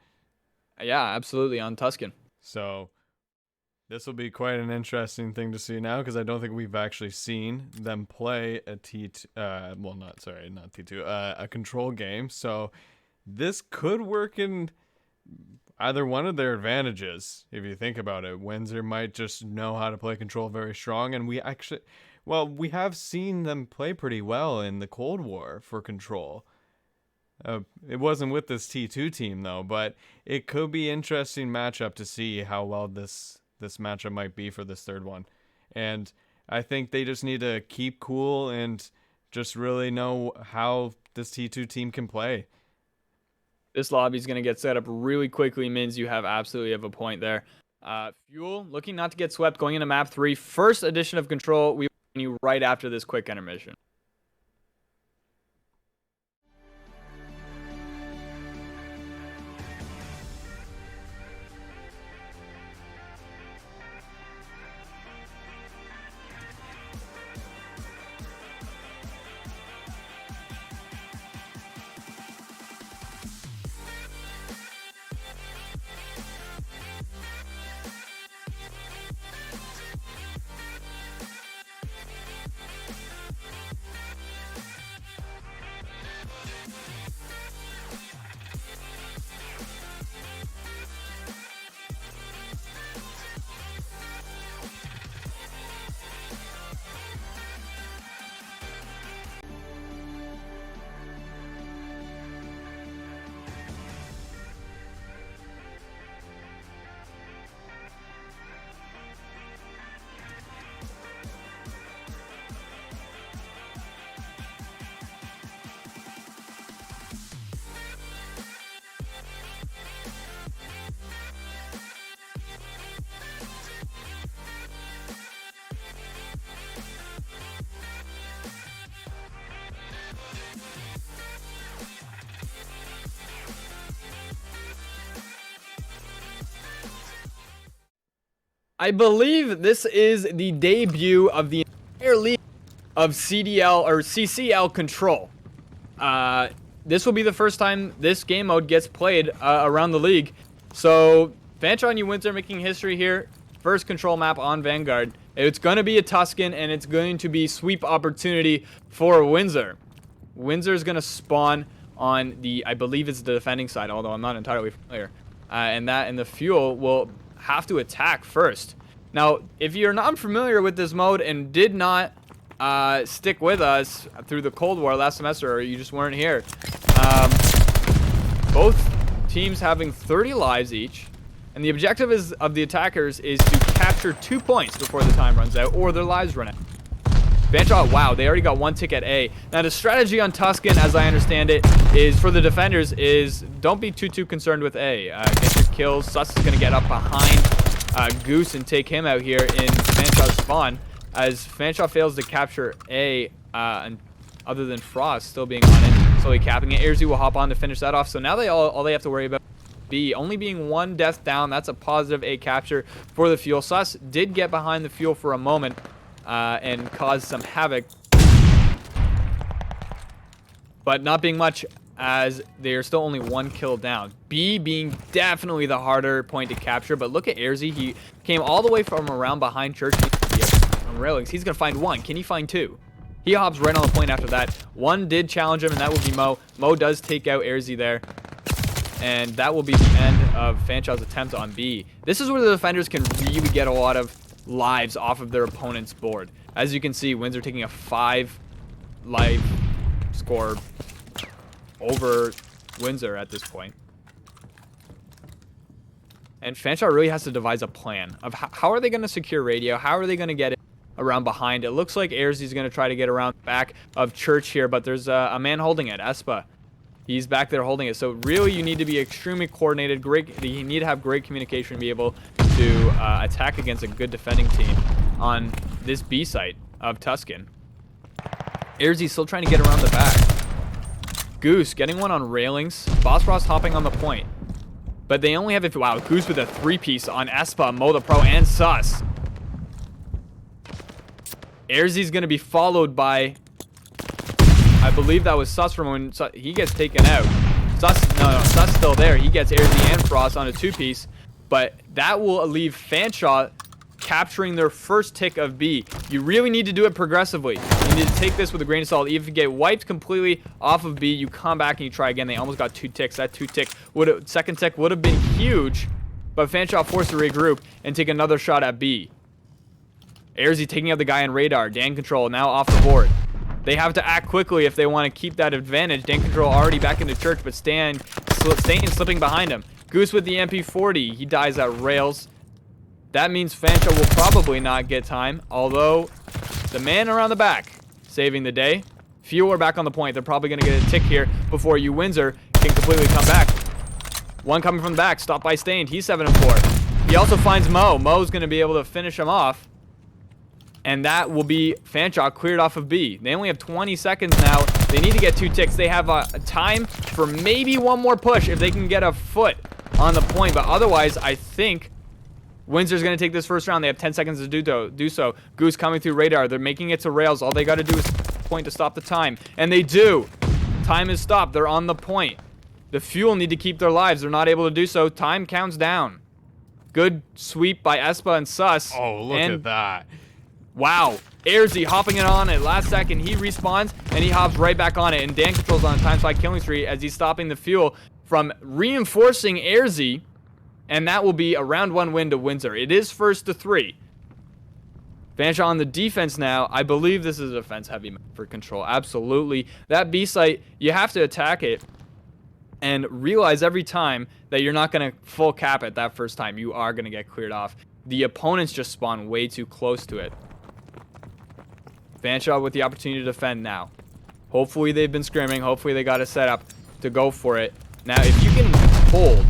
Yeah, absolutely, on Tuscan. So this will be quite an interesting thing to see now, because I don't think we've actually seen them play a not T2, a control game. So this could work in either one of their advantages, if you think about it. Windsor might just know how to play control very strong, and we have seen them play pretty well in the Cold War for control. It wasn't with this T2 team though, but it could be interesting matchup to see how well this matchup might be for this third one. And I think they just need to keep cool and just really know how this T2 team can play. This lobby is going to get set up really quickly, Mins. You absolutely have a point there. Fuel looking not to get swept going into map 3. First edition of Control. We will continue right after this quick intermission. I believe this is the debut of the entire league of CCL Control. This will be the first time this game mode gets played around the league. So, Fanshot and UWindsor making history here. First Control map on Vanguard. It's going to be a Tuscan, and it's going to be sweep opportunity for Windsor. Windsor is going to spawn on the, I believe it's the defending side, although I'm not entirely familiar. And the Fuel will have to attack first. Now, if you're not familiar with this mode and did not stick with us through the Cold War last semester, or you just weren't here, both teams having 30 lives each, and the objective of the attackers is to capture 2 points before the time runs out, or their lives run out. Fanshot, wow, they already got 1 tick at A. Now, the strategy on Tuscan, as I understand it, is for the defenders is don't be too concerned with A. Get your kills. Sus is going to get up behind Goose and take him out here in Fanshot's spawn, as Fanshot fails to capture A, and other than Frost still being on it, slowly capping it. Airzy will hop on to finish that off. So now all they have to worry about B only being 1 death down. That's a positive A capture for the Fuel. Sus did get behind the Fuel for a moment and cause some havoc. but not being much as they are still only 1 kill down. B being definitely the harder point to capture, but look at Airzy. He came all the way from around behind Church on railings. He's going to find 1. Can he find 2? He hops right on the point after that. 1 did challenge him, and that will be Mo. Mo does take out Airzy there. And that will be the end of Fanchaw's attempt on B. This is where the defenders can really get a lot of lives off of their opponent's board. As you can see, Windsor taking a 5 life score over Windsor at this point. And Fanchaw really has to devise a plan of how are they going to secure radio? How are they going to get it around behind? It looks like Airzy's going to try to get around back of Church here, but there's a man holding it, Espa. He's back there holding it. So really you need to be extremely coordinated. You need to have great communication to be able to attack against a good defending team on this B site of Tuscan. Airzy's still trying to get around the back. Goose getting one on railings. Boss Frost hopping on the point. But they only have it. Wow, Goose with a 3-piece on Espa, Mo the Pro, and Sus. Airzy's going to be followed by, I believe that was Sus from when he gets taken out. Sus still there. He gets Airzy and Frost on a 2-piece. But that will leave Fanchaw capturing their first tick of B. You really need to do it progressively. You need to take this with a grain of salt. If you get wiped completely off of B, you come back and you try again. They almost got 2 ticks. That 2-tick second tick would have been huge, but Fanchaw forced to regroup and take another shot at B. Airzy taking out the guy on radar. Dan Control now off the board. They have to act quickly if they want to keep that advantage. Dan Control already back into Church, but Stan slipping behind him. Goose with the MP40. He dies at rails. That means Fanchaw will probably not get time, although the man around the back saving the day. Few are back on the point. They're probably going to get a tick here before UWindsor can completely come back. 1 coming from the back, stopped by Stained. He's 7-4. He also finds Mo. Mo's going to be able to finish him off. And that will be Fanchaw cleared off of B. They only have 20 seconds now. They need to get 2 ticks. They have a time for maybe 1 more push if they can get a foot on the point. But otherwise, I think Windsor's going to take this first round. They have 10 seconds to do so. Goose coming through radar. They're making it to rails. All they got to do is point to stop the time. And they do. Time is stopped. They're on the point. The Fuel need to keep their lives. They're not able to do so. Time counts down. Good sweep by Espa and Sus. Oh, look at that. Wow. Airzy hopping it on at last second. He respawns and he hops right back on it. And Dan Control's on a time spike killing streak as he's stopping the Fuel from reinforcing Airzy. And that will be a round 1 win to Windsor. It is 1st to 3. Fanchaw on the defense now. I believe this is a defense heavy for Control. Absolutely. That B site, you have to attack it and realize every time that you're not going to full cap it that first time. You are going to get cleared off. The opponents just spawn way too close to it. Fanchaw with the opportunity to defend now. Hopefully they've been scrimming. Hopefully they got a setup to go for it. Now, if you can hold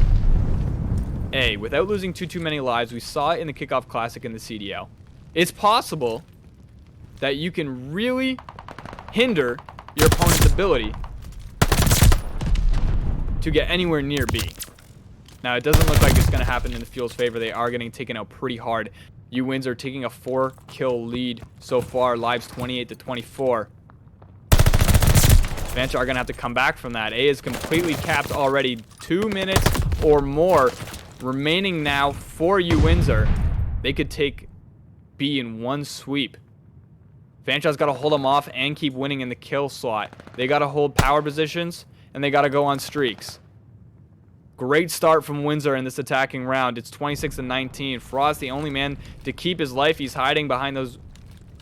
A without losing too many lives, we saw it in the Kickoff Classic in the CDL. It's possible that you can really hinder your opponent's ability to get anywhere near B. Now, it doesn't look like it's going to happen in the Fuel's favor. They are getting taken out pretty hard. UWindsor taking a 4-kill lead so far. Lives 28-24. Fanchaw are going to have to come back from that. A is completely capped already. 2 minutes or more remaining now for UWindsor. They could take B in 1 sweep. Fanchaw's got to hold them off and keep winning in the kill slot. They got to hold power positions, and they got to go on streaks. Great start from Windsor in this attacking round. It's 26-19. Frost, the only man to keep his life. He's hiding behind those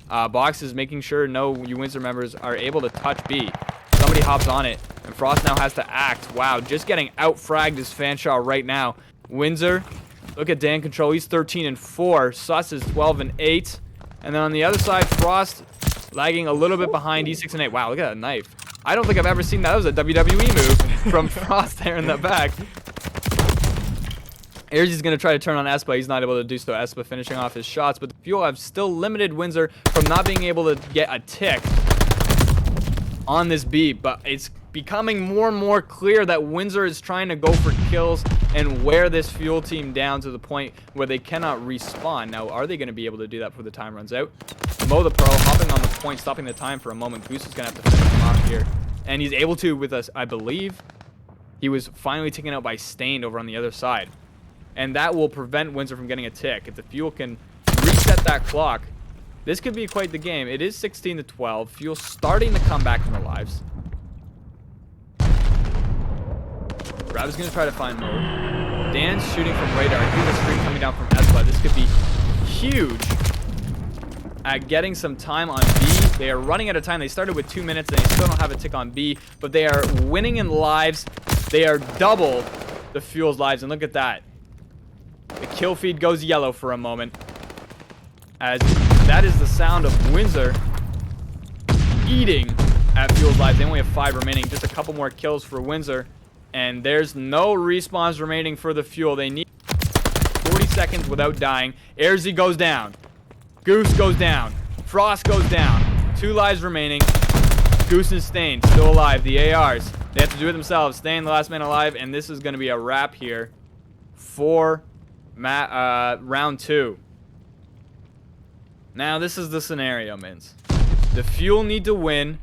boxes, making sure no UWindsor members are able to touch B. Somebody hops on it, and Frost now has to act. Wow, just getting out-fragged is Fanchaw right now. Windsor, look at Dan Control. He's 13-4. Sus is 12-8. And then on the other side, Frost lagging a little bit behind. He's 6-8. Wow, look at that knife. I don't think I've ever seen that. That was a WWE move from Frost there in the back. Airzy's going to try to turn on Espa. He's not able to do so. Espa finishing off his shots, but the Fuel have still limited Windsor from not being able to get a tick on this B. But it's becoming more and more clear that Windsor is trying to go for kills and wear this Fuel team down to the point where they cannot respawn. Now, are they going to be able to do that before the time runs out? Mo the Pro hopping on the point, stopping the time for a moment. Goose is going to have to finish him off here. And he's able to with us, I believe. He was finally taken out by Stained over on the other side. And that will prevent Windsor from getting a tick. If the Fuel can reset that clock, this could be quite the game. It is 16-12. Fuel starting to come back from the lives. Rab is going to try to find Mo. Dan's shooting from radar. I hear the streak coming down from Espa. This could be huge at getting some time on B. They are running out of time. They started with 2 minutes and they still don't have a tick on B, but they are winning in lives. They are double the Fuel's lives, and look at that. The kill feed goes yellow for a moment, as that is the sound of Windsor eating at Fuel's lives. They only have 5 remaining. Just a couple more kills for Windsor, and there's no respawns remaining for the Fuel. They need 40 seconds without dying. Airzy goes down. Goose goes down. Frost goes down. 2 lives remaining. Goose and Stained still alive. The ARs, they have to do it themselves. Stained, the last man alive, and this is going to be a wrap here for round 2. Now, this is the scenario, Mins. The Fuel need to win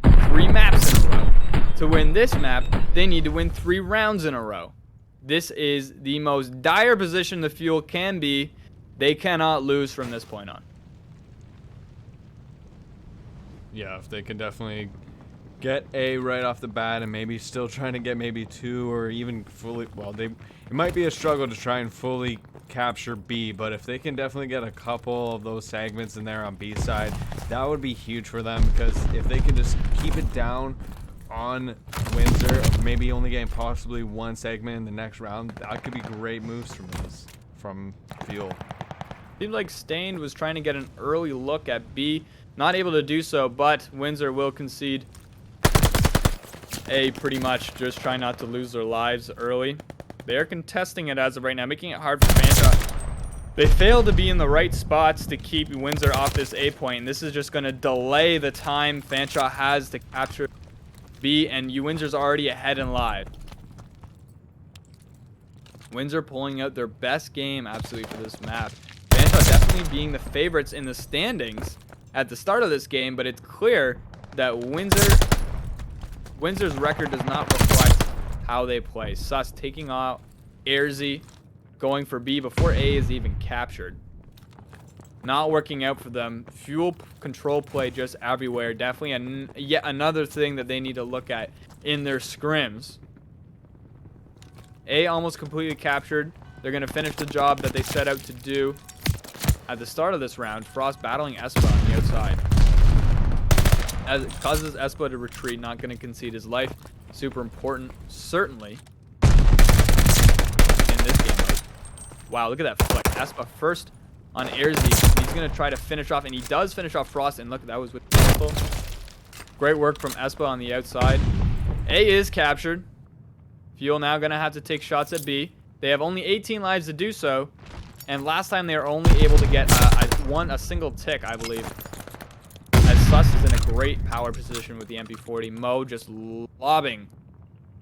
3 maps in a row. To win this map, they need to win 3 rounds in a row. This is the most dire position the Fuel can be. They cannot lose from this point on. Yeah, if they can definitely get A right off the bat and maybe still trying to get maybe 2 or even fully, well, it might be a struggle to try and fully capture B, but if they can definitely get a couple of those segments in there on B side, that would be huge for them, because if they can just keep it down on Windsor, maybe only getting possibly 1 segment in the next round, that could be great moves from Fuel. Seems like Stained was trying to get an early look at B. Not able to do so, but Windsor will concede A pretty much. Just trying not to lose their lives early. They are contesting it as of right now, making it hard for Fanshawe. They fail to be in the right spots to keep Windsor off this A point. And this is just going to delay the time Fanshawe has to capture B, and UWindsor's already ahead in live. Windsor pulling out their best game absolutely for this map. Fanshawe definitely being the favorites in the standings at the start of this game, but it's clear that Windsor's record does not reflect how they play. Sus taking out Airzy, going for B before A is even captured. Not working out for them. Fuel control play just everywhere. Definitely yet another thing that they need to look at in their scrims. A almost completely captured. They're going to finish the job that they set out to do at the start of this round. Frost battling Espa on the outside, as it causes Espa to retreat, not going to concede his life. Super important, certainly, in this game mode. Wow, look at that flick. Espa first on Airzy. He's going to try to finish off, and he does finish off Frost, and look, that was with people. Great work from Espa on the outside. A is captured. Fuel now going to have to take shots at B. They have only 18 lives to do so. And last time they were only able to get a single tick, I believe. As Sus is in a great power position with the MP40. Mo just lobbing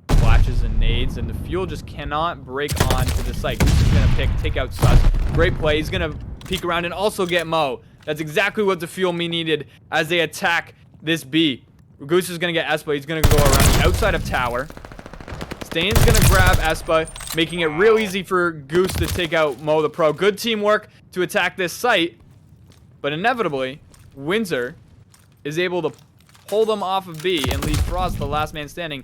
flashes and nades. And the Fuel just cannot break on to the site. Goose is going to take out Sus. Great play. He's going to peek around and also get Mo. That's exactly what the Fuel needed as they attack this B. Goose is going to get Espa. He's going to go around the outside of tower. Stain's going to grab Espa, making it real easy for Goose to take out Mo the Pro. Good teamwork to attack this site, but inevitably, Windsor is able to pull them off of B and leave Frost the last man standing.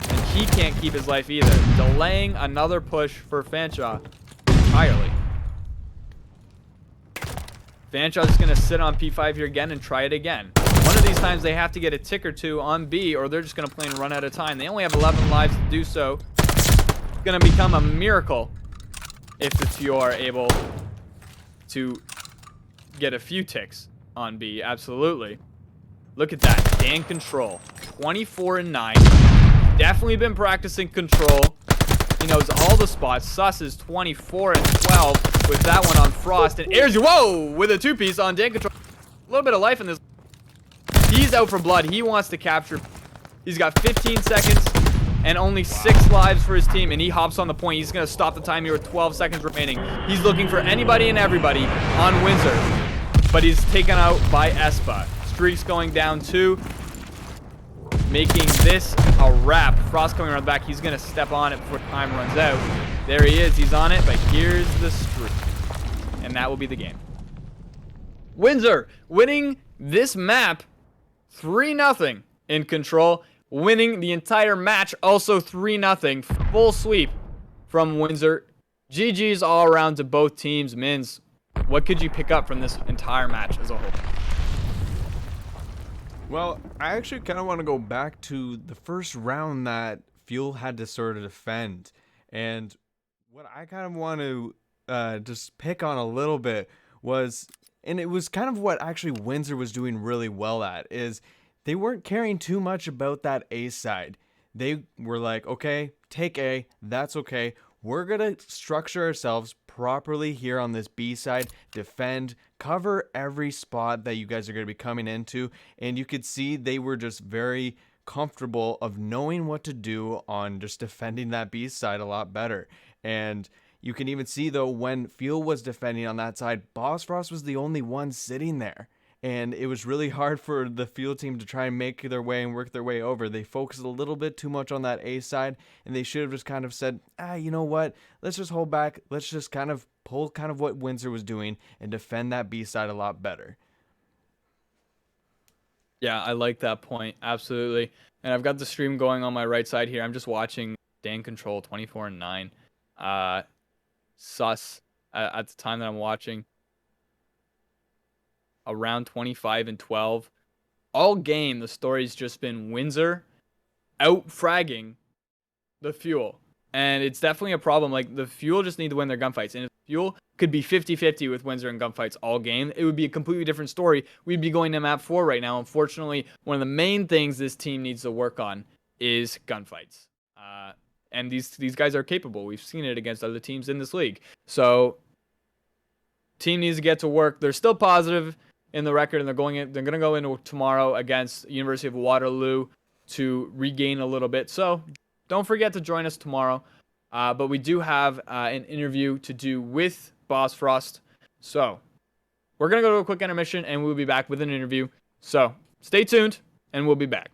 And he can't keep his life either, delaying another push for Fanshawe entirely. Fanshawe is going to sit on P5 here again and try it again. One of these times they have to get a tick or 2 on B, or they're just going to play and run out of time. They only have 11 lives to do so. It's going to become a miracle if the Fuel are able to get a few ticks on B. Absolutely. Look at that. Dan control. 24-9. Definitely been practicing control. He knows all the spots. Sus is 24-12 with that one on Frost. And Airzy, whoa, with a 2-piece on Dan control. A little bit of life in this. He's out for blood. He wants to capture. He's got 15 seconds and only 6 lives for his team, and he hops on the point. He's going to stop the time here with 12 seconds remaining. He's looking for anybody and everybody on Windsor, but he's taken out by Espa. Streak's going down 2. making this a wrap. Frost coming around the back. He's going to step on it before time runs out. There he is. He's on it, but here's the streak. And that will be the game. Windsor winning this map 3-0 in control. Winning the entire match also 3-0. Full sweep from Windsor. GG's all around to both teams. Mins, what could you pick up from this entire match as a whole? Well, I actually kind of want to go back to the first round that Fuel had to sort of defend. And what I kind of want to just pick on a little bit was, and it was kind of what actually Windsor was doing really well at, is they weren't caring too much about that A side. They were like, okay, take A, that's okay. We're going to structure ourselves properly here on this B side, defend, cover every spot that you guys are going to be coming into. And you could see they were just very comfortable of knowing what to do on just defending that B side a lot better. And you can even see, though, when Fuel was defending on that side, Boss Frost was the only one sitting there. And it was really hard for the Fuel team to try and make their way and work their way over. They focused a little bit too much on that A side, and they should have just kind of said, you know what? Let's just hold back. Let's just kind of pull kind of what Windsor was doing and defend that B side a lot better. Yeah, I like that point. Absolutely. And I've got the stream going on my right side here. I'm just watching Dan Control 24-9. Sus at the time that I'm watching. Around 25-12. All game, the story's just been Windsor out fragging the Fuel. And it's definitely a problem. Like, the Fuel just need to win their gunfights. And if Fuel could be 50-50 with Windsor in gunfights all game, it would be a completely different story. We'd be going to map 4 right now. Unfortunately, one of the main things this team needs to work on is gunfights. And these guys are capable. We've seen it against other teams in this league. So, team needs to get to work. They're still positive in the record, and they're going to go into tomorrow against University of Waterloo to regain a little bit. So don't forget to join us tomorrow. But we do have an interview to do with Boss Frost. So we're going to go to a quick intermission, and we'll be back with an interview. So stay tuned, and we'll be back.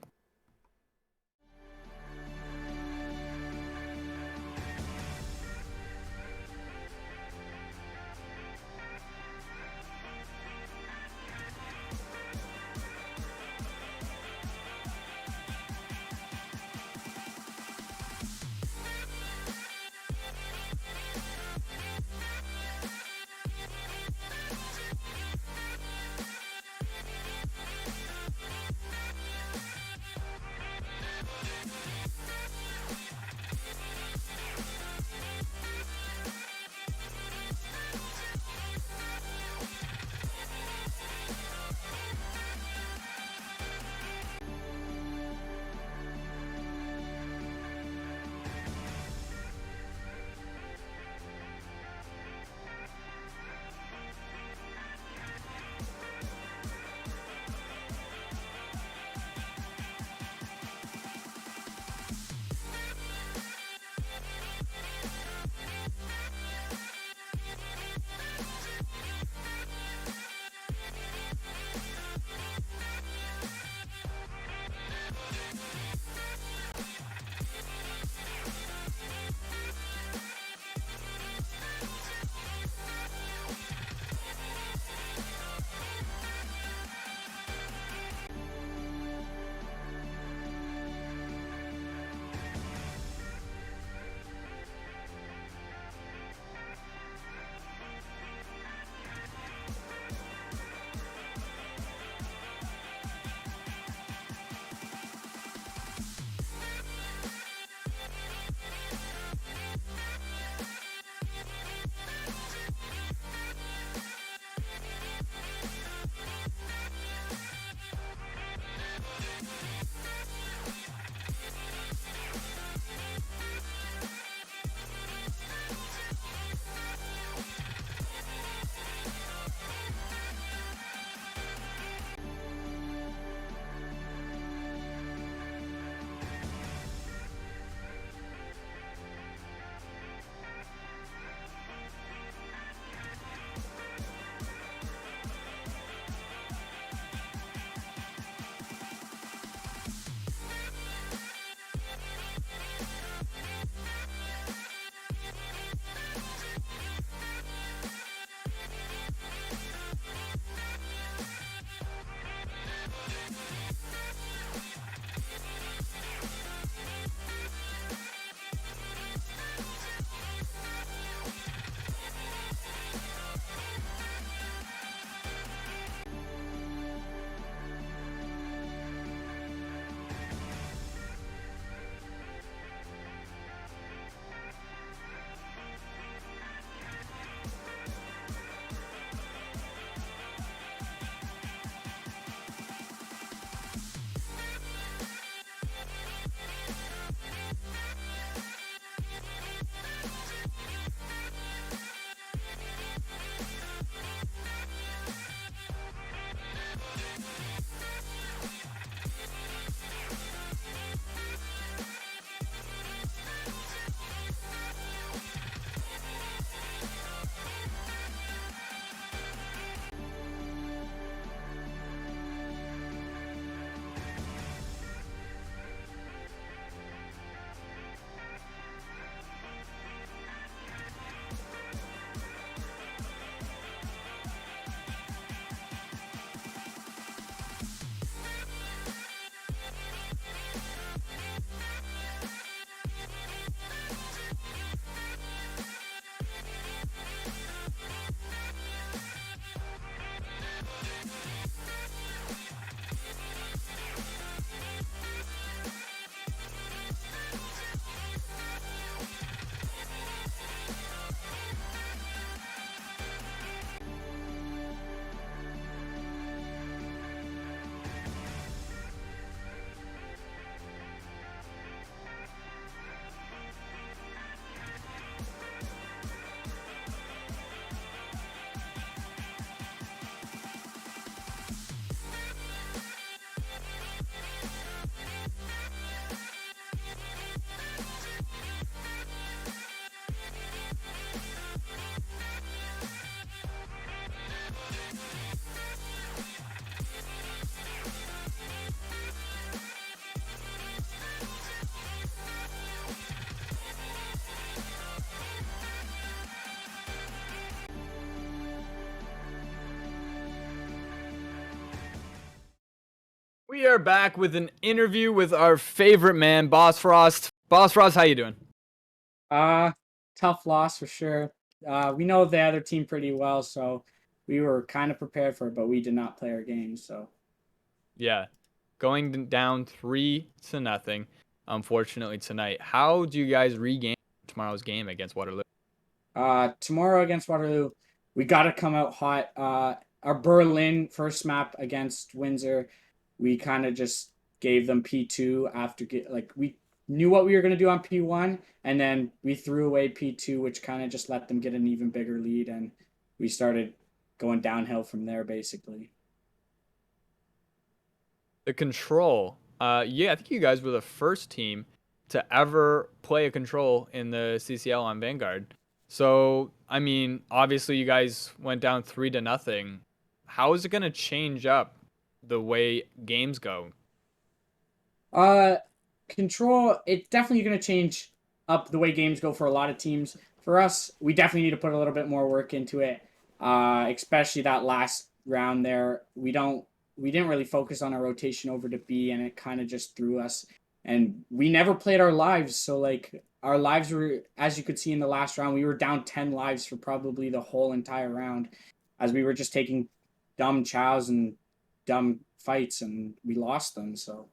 We are back with an interview with our favorite man, Boss Frost. Boss Frost, how you doing? Uh, Tough loss for sure. We know the other team pretty well, so we were kind of prepared for it, but we did not play our game. So, Yeah, going down 3-0, unfortunately tonight. How do you guys regain tomorrow's game against Waterloo? tomorrow against Waterloo, we got to come out hot. Our Berlin first map against Windsor, we kind of just gave them P2 after we knew what we were gonna do on P1, and then we threw away P2, which kind of just let them get an even bigger lead, and we started going downhill from there basically. The control. Yeah, I think you guys were the first team to ever play a control in the CCL on Vanguard. So, I mean, obviously you guys went down 3-0. How is it going to change up the way games go? Uh, Control, it's definitely going to change up the way games go for a lot of teams. For us, we definitely need to put a little bit more work into it. Especially that last round there. We didn't really focus on our rotation over to B, and it kind of just threw us. And we never played our lives, so like our lives were, as you could see in the last round, we were down 10 lives for probably the whole entire round, as we were just taking dumb chows and dumb fights, and we lost them. So.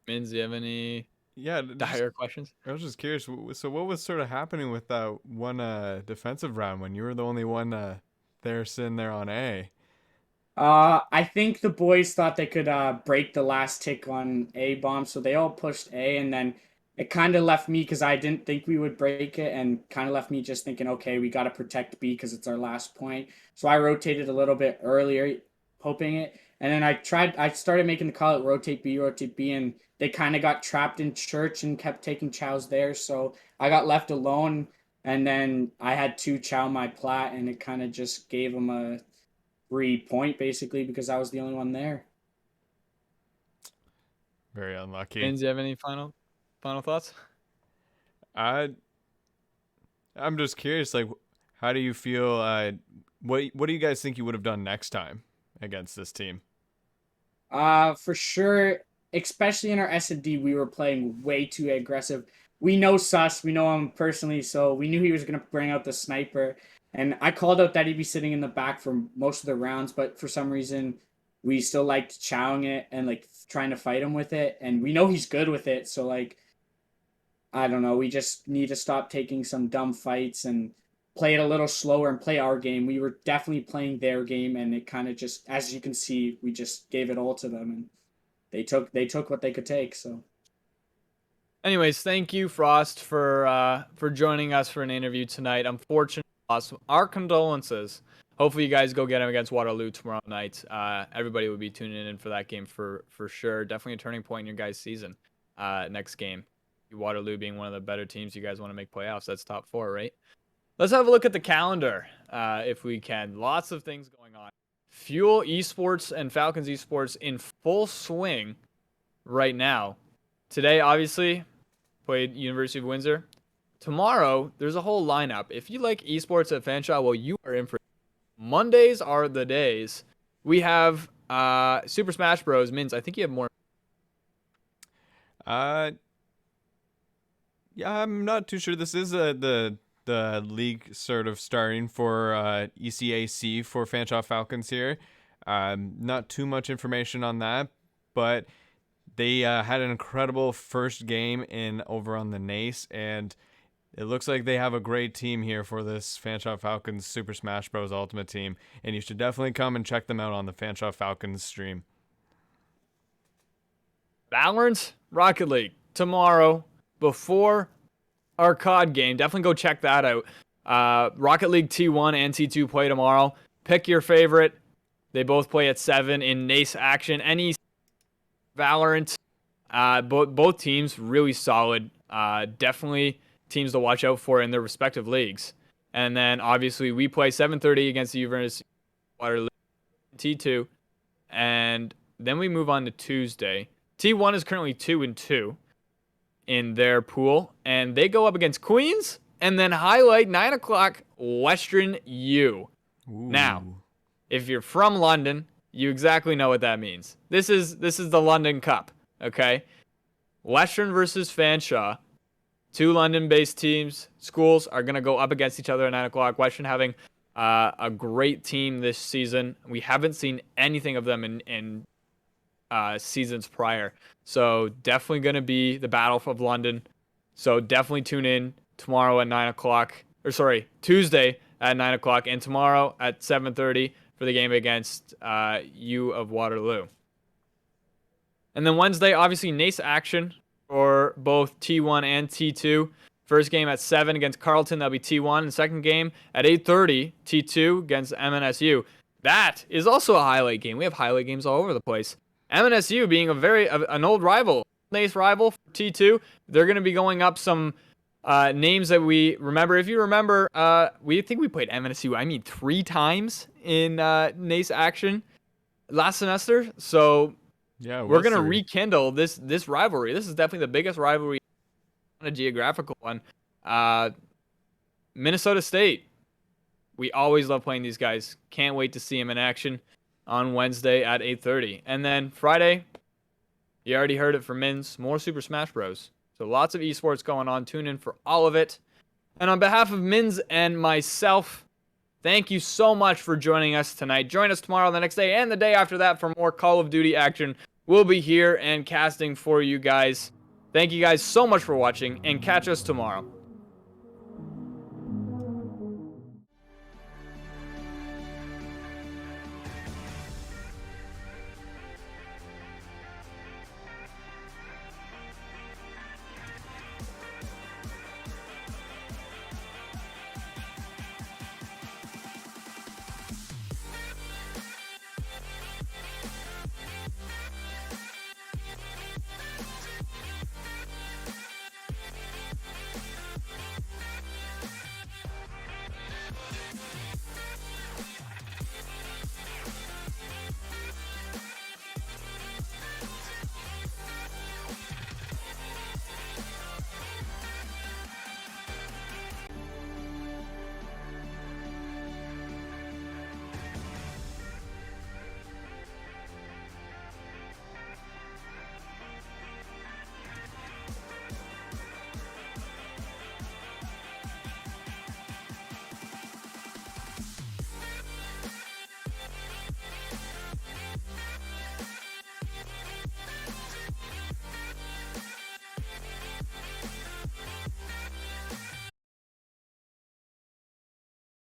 Mins, do you have any Yeah, just dire questions? I was just curious. So, what was sort of happening with that one defensive round when you were the only one there sitting there on A? I think the boys thought they could break the last tick on A bomb, so they all pushed A, and then it kind of left me because I didn't think we would break it, and kind of left me just thinking, okay, we got to protect B because it's our last point. So I rotated a little bit earlier, hoping it, and then I started making the call at rotate B, and they kind of got trapped in church and kept taking chows there, so I got left alone, and then I had two chow my plat, and it kind of just gave them a free point basically because I was the only one there. Very unlucky. Mins, do you have any final thoughts? I I'm just curious. Like, how do you feel? What do you guys think you would have done next time against this team? For sure, especially in our S&D, we were playing way too aggressive. We know Sus, we know him personally, so we knew he was gonna bring out the sniper. And I called out that he'd be sitting in the back for most of the rounds, but for some reason, we still liked chowing it and like trying to fight him with it. And we know he's good with it, so like I don't know. We just need to stop taking some dumb fights and play it a little slower and play our game. We were definitely playing their game, and it kind of just, as you can see, we just gave it all to them, and they took what they could take. So Anyways, thank you, Frost, for joining us for an interview tonight. Unfortunately, loss. Our condolences. Hopefully, you guys go get him against Waterloo tomorrow night. Everybody will be tuning in for that game for sure. Definitely a turning point in your guys' season. Next game, Waterloo being one of the better teams. You guys want to make playoffs. That's top 4, right? Let's have a look at the calendar, if we can. Lots of things going on. Fuel Esports and Falcons Esports in full swing right now. Today, obviously, played University of Windsor. Tomorrow, there's a whole lineup. If you like esports at Fanshawe, well, you are in for. Mondays are the days. We have Super Smash Bros. Mins, I think you have more. Uh, yeah, I'm not too sure. This is the league sort of starting for ECAC for Fanshawe Falcons here. Not too much information on that, but they had an incredible first game in over on the NACE, and it looks like they have a great team here for this Fanshawe Falcons Super Smash Bros. Ultimate team, and you should definitely come and check them out on the Fanshawe Falcons stream. Valorant Rocket League tomorrow before our COD game. Definitely go check that out. Rocket League T1 and T2 play tomorrow. Pick your favorite. They both play at 7 in NACE action. Any Valorant. Both teams really solid. Definitely teams to watch out for in their respective leagues. And then obviously we play 7:30 against the University of Waterloo T2, and then we move on to Tuesday. T1 is currently 2-2 in their pool, and they go up against Queens, and then highlight 9 o'clock Western U. Ooh. Now, if you're from London, You exactly know what that means. This is the London Cup, okay? Western versus Fanshawe. Two London-based schools are going to go up against each other at 9 o'clock. Western having a great team this season. We haven't seen anything of them in seasons prior. So definitely going to be the Battle of London. So definitely tune in tomorrow at 9 o'clock. Or sorry, Tuesday at 9 o'clock. And tomorrow at 7:30 for the game against U of Waterloo. And then Wednesday, obviously, NACE action for both T1 and T2. First game at 7 against Carleton, that'll be T1. And second game at 8:30, T2 against MNSU. That is also a highlight game. We have highlight games all over the place. MNSU being an old rival, NACE rival for T2. They're going to be going up some names that we remember. If you remember, we think we played MNSU, 3 times in NACE action last semester. So Yeah, we're going to rekindle this rivalry. This is definitely the biggest rivalry, a geographical one. Minnesota State. We always love playing these guys. Can't wait to see them in action on Wednesday at 8:30. And then Friday, you already heard it from Mins, more Super Smash Bros. So lots of esports going on. Tune in for all of it. And on behalf of Mins and myself, thank you so much for joining us tonight. Join us tomorrow, the next day, and the day after that for more Call of Duty action. We'll be here and casting for you guys. Thank you guys so much for watching, and catch us tomorrow.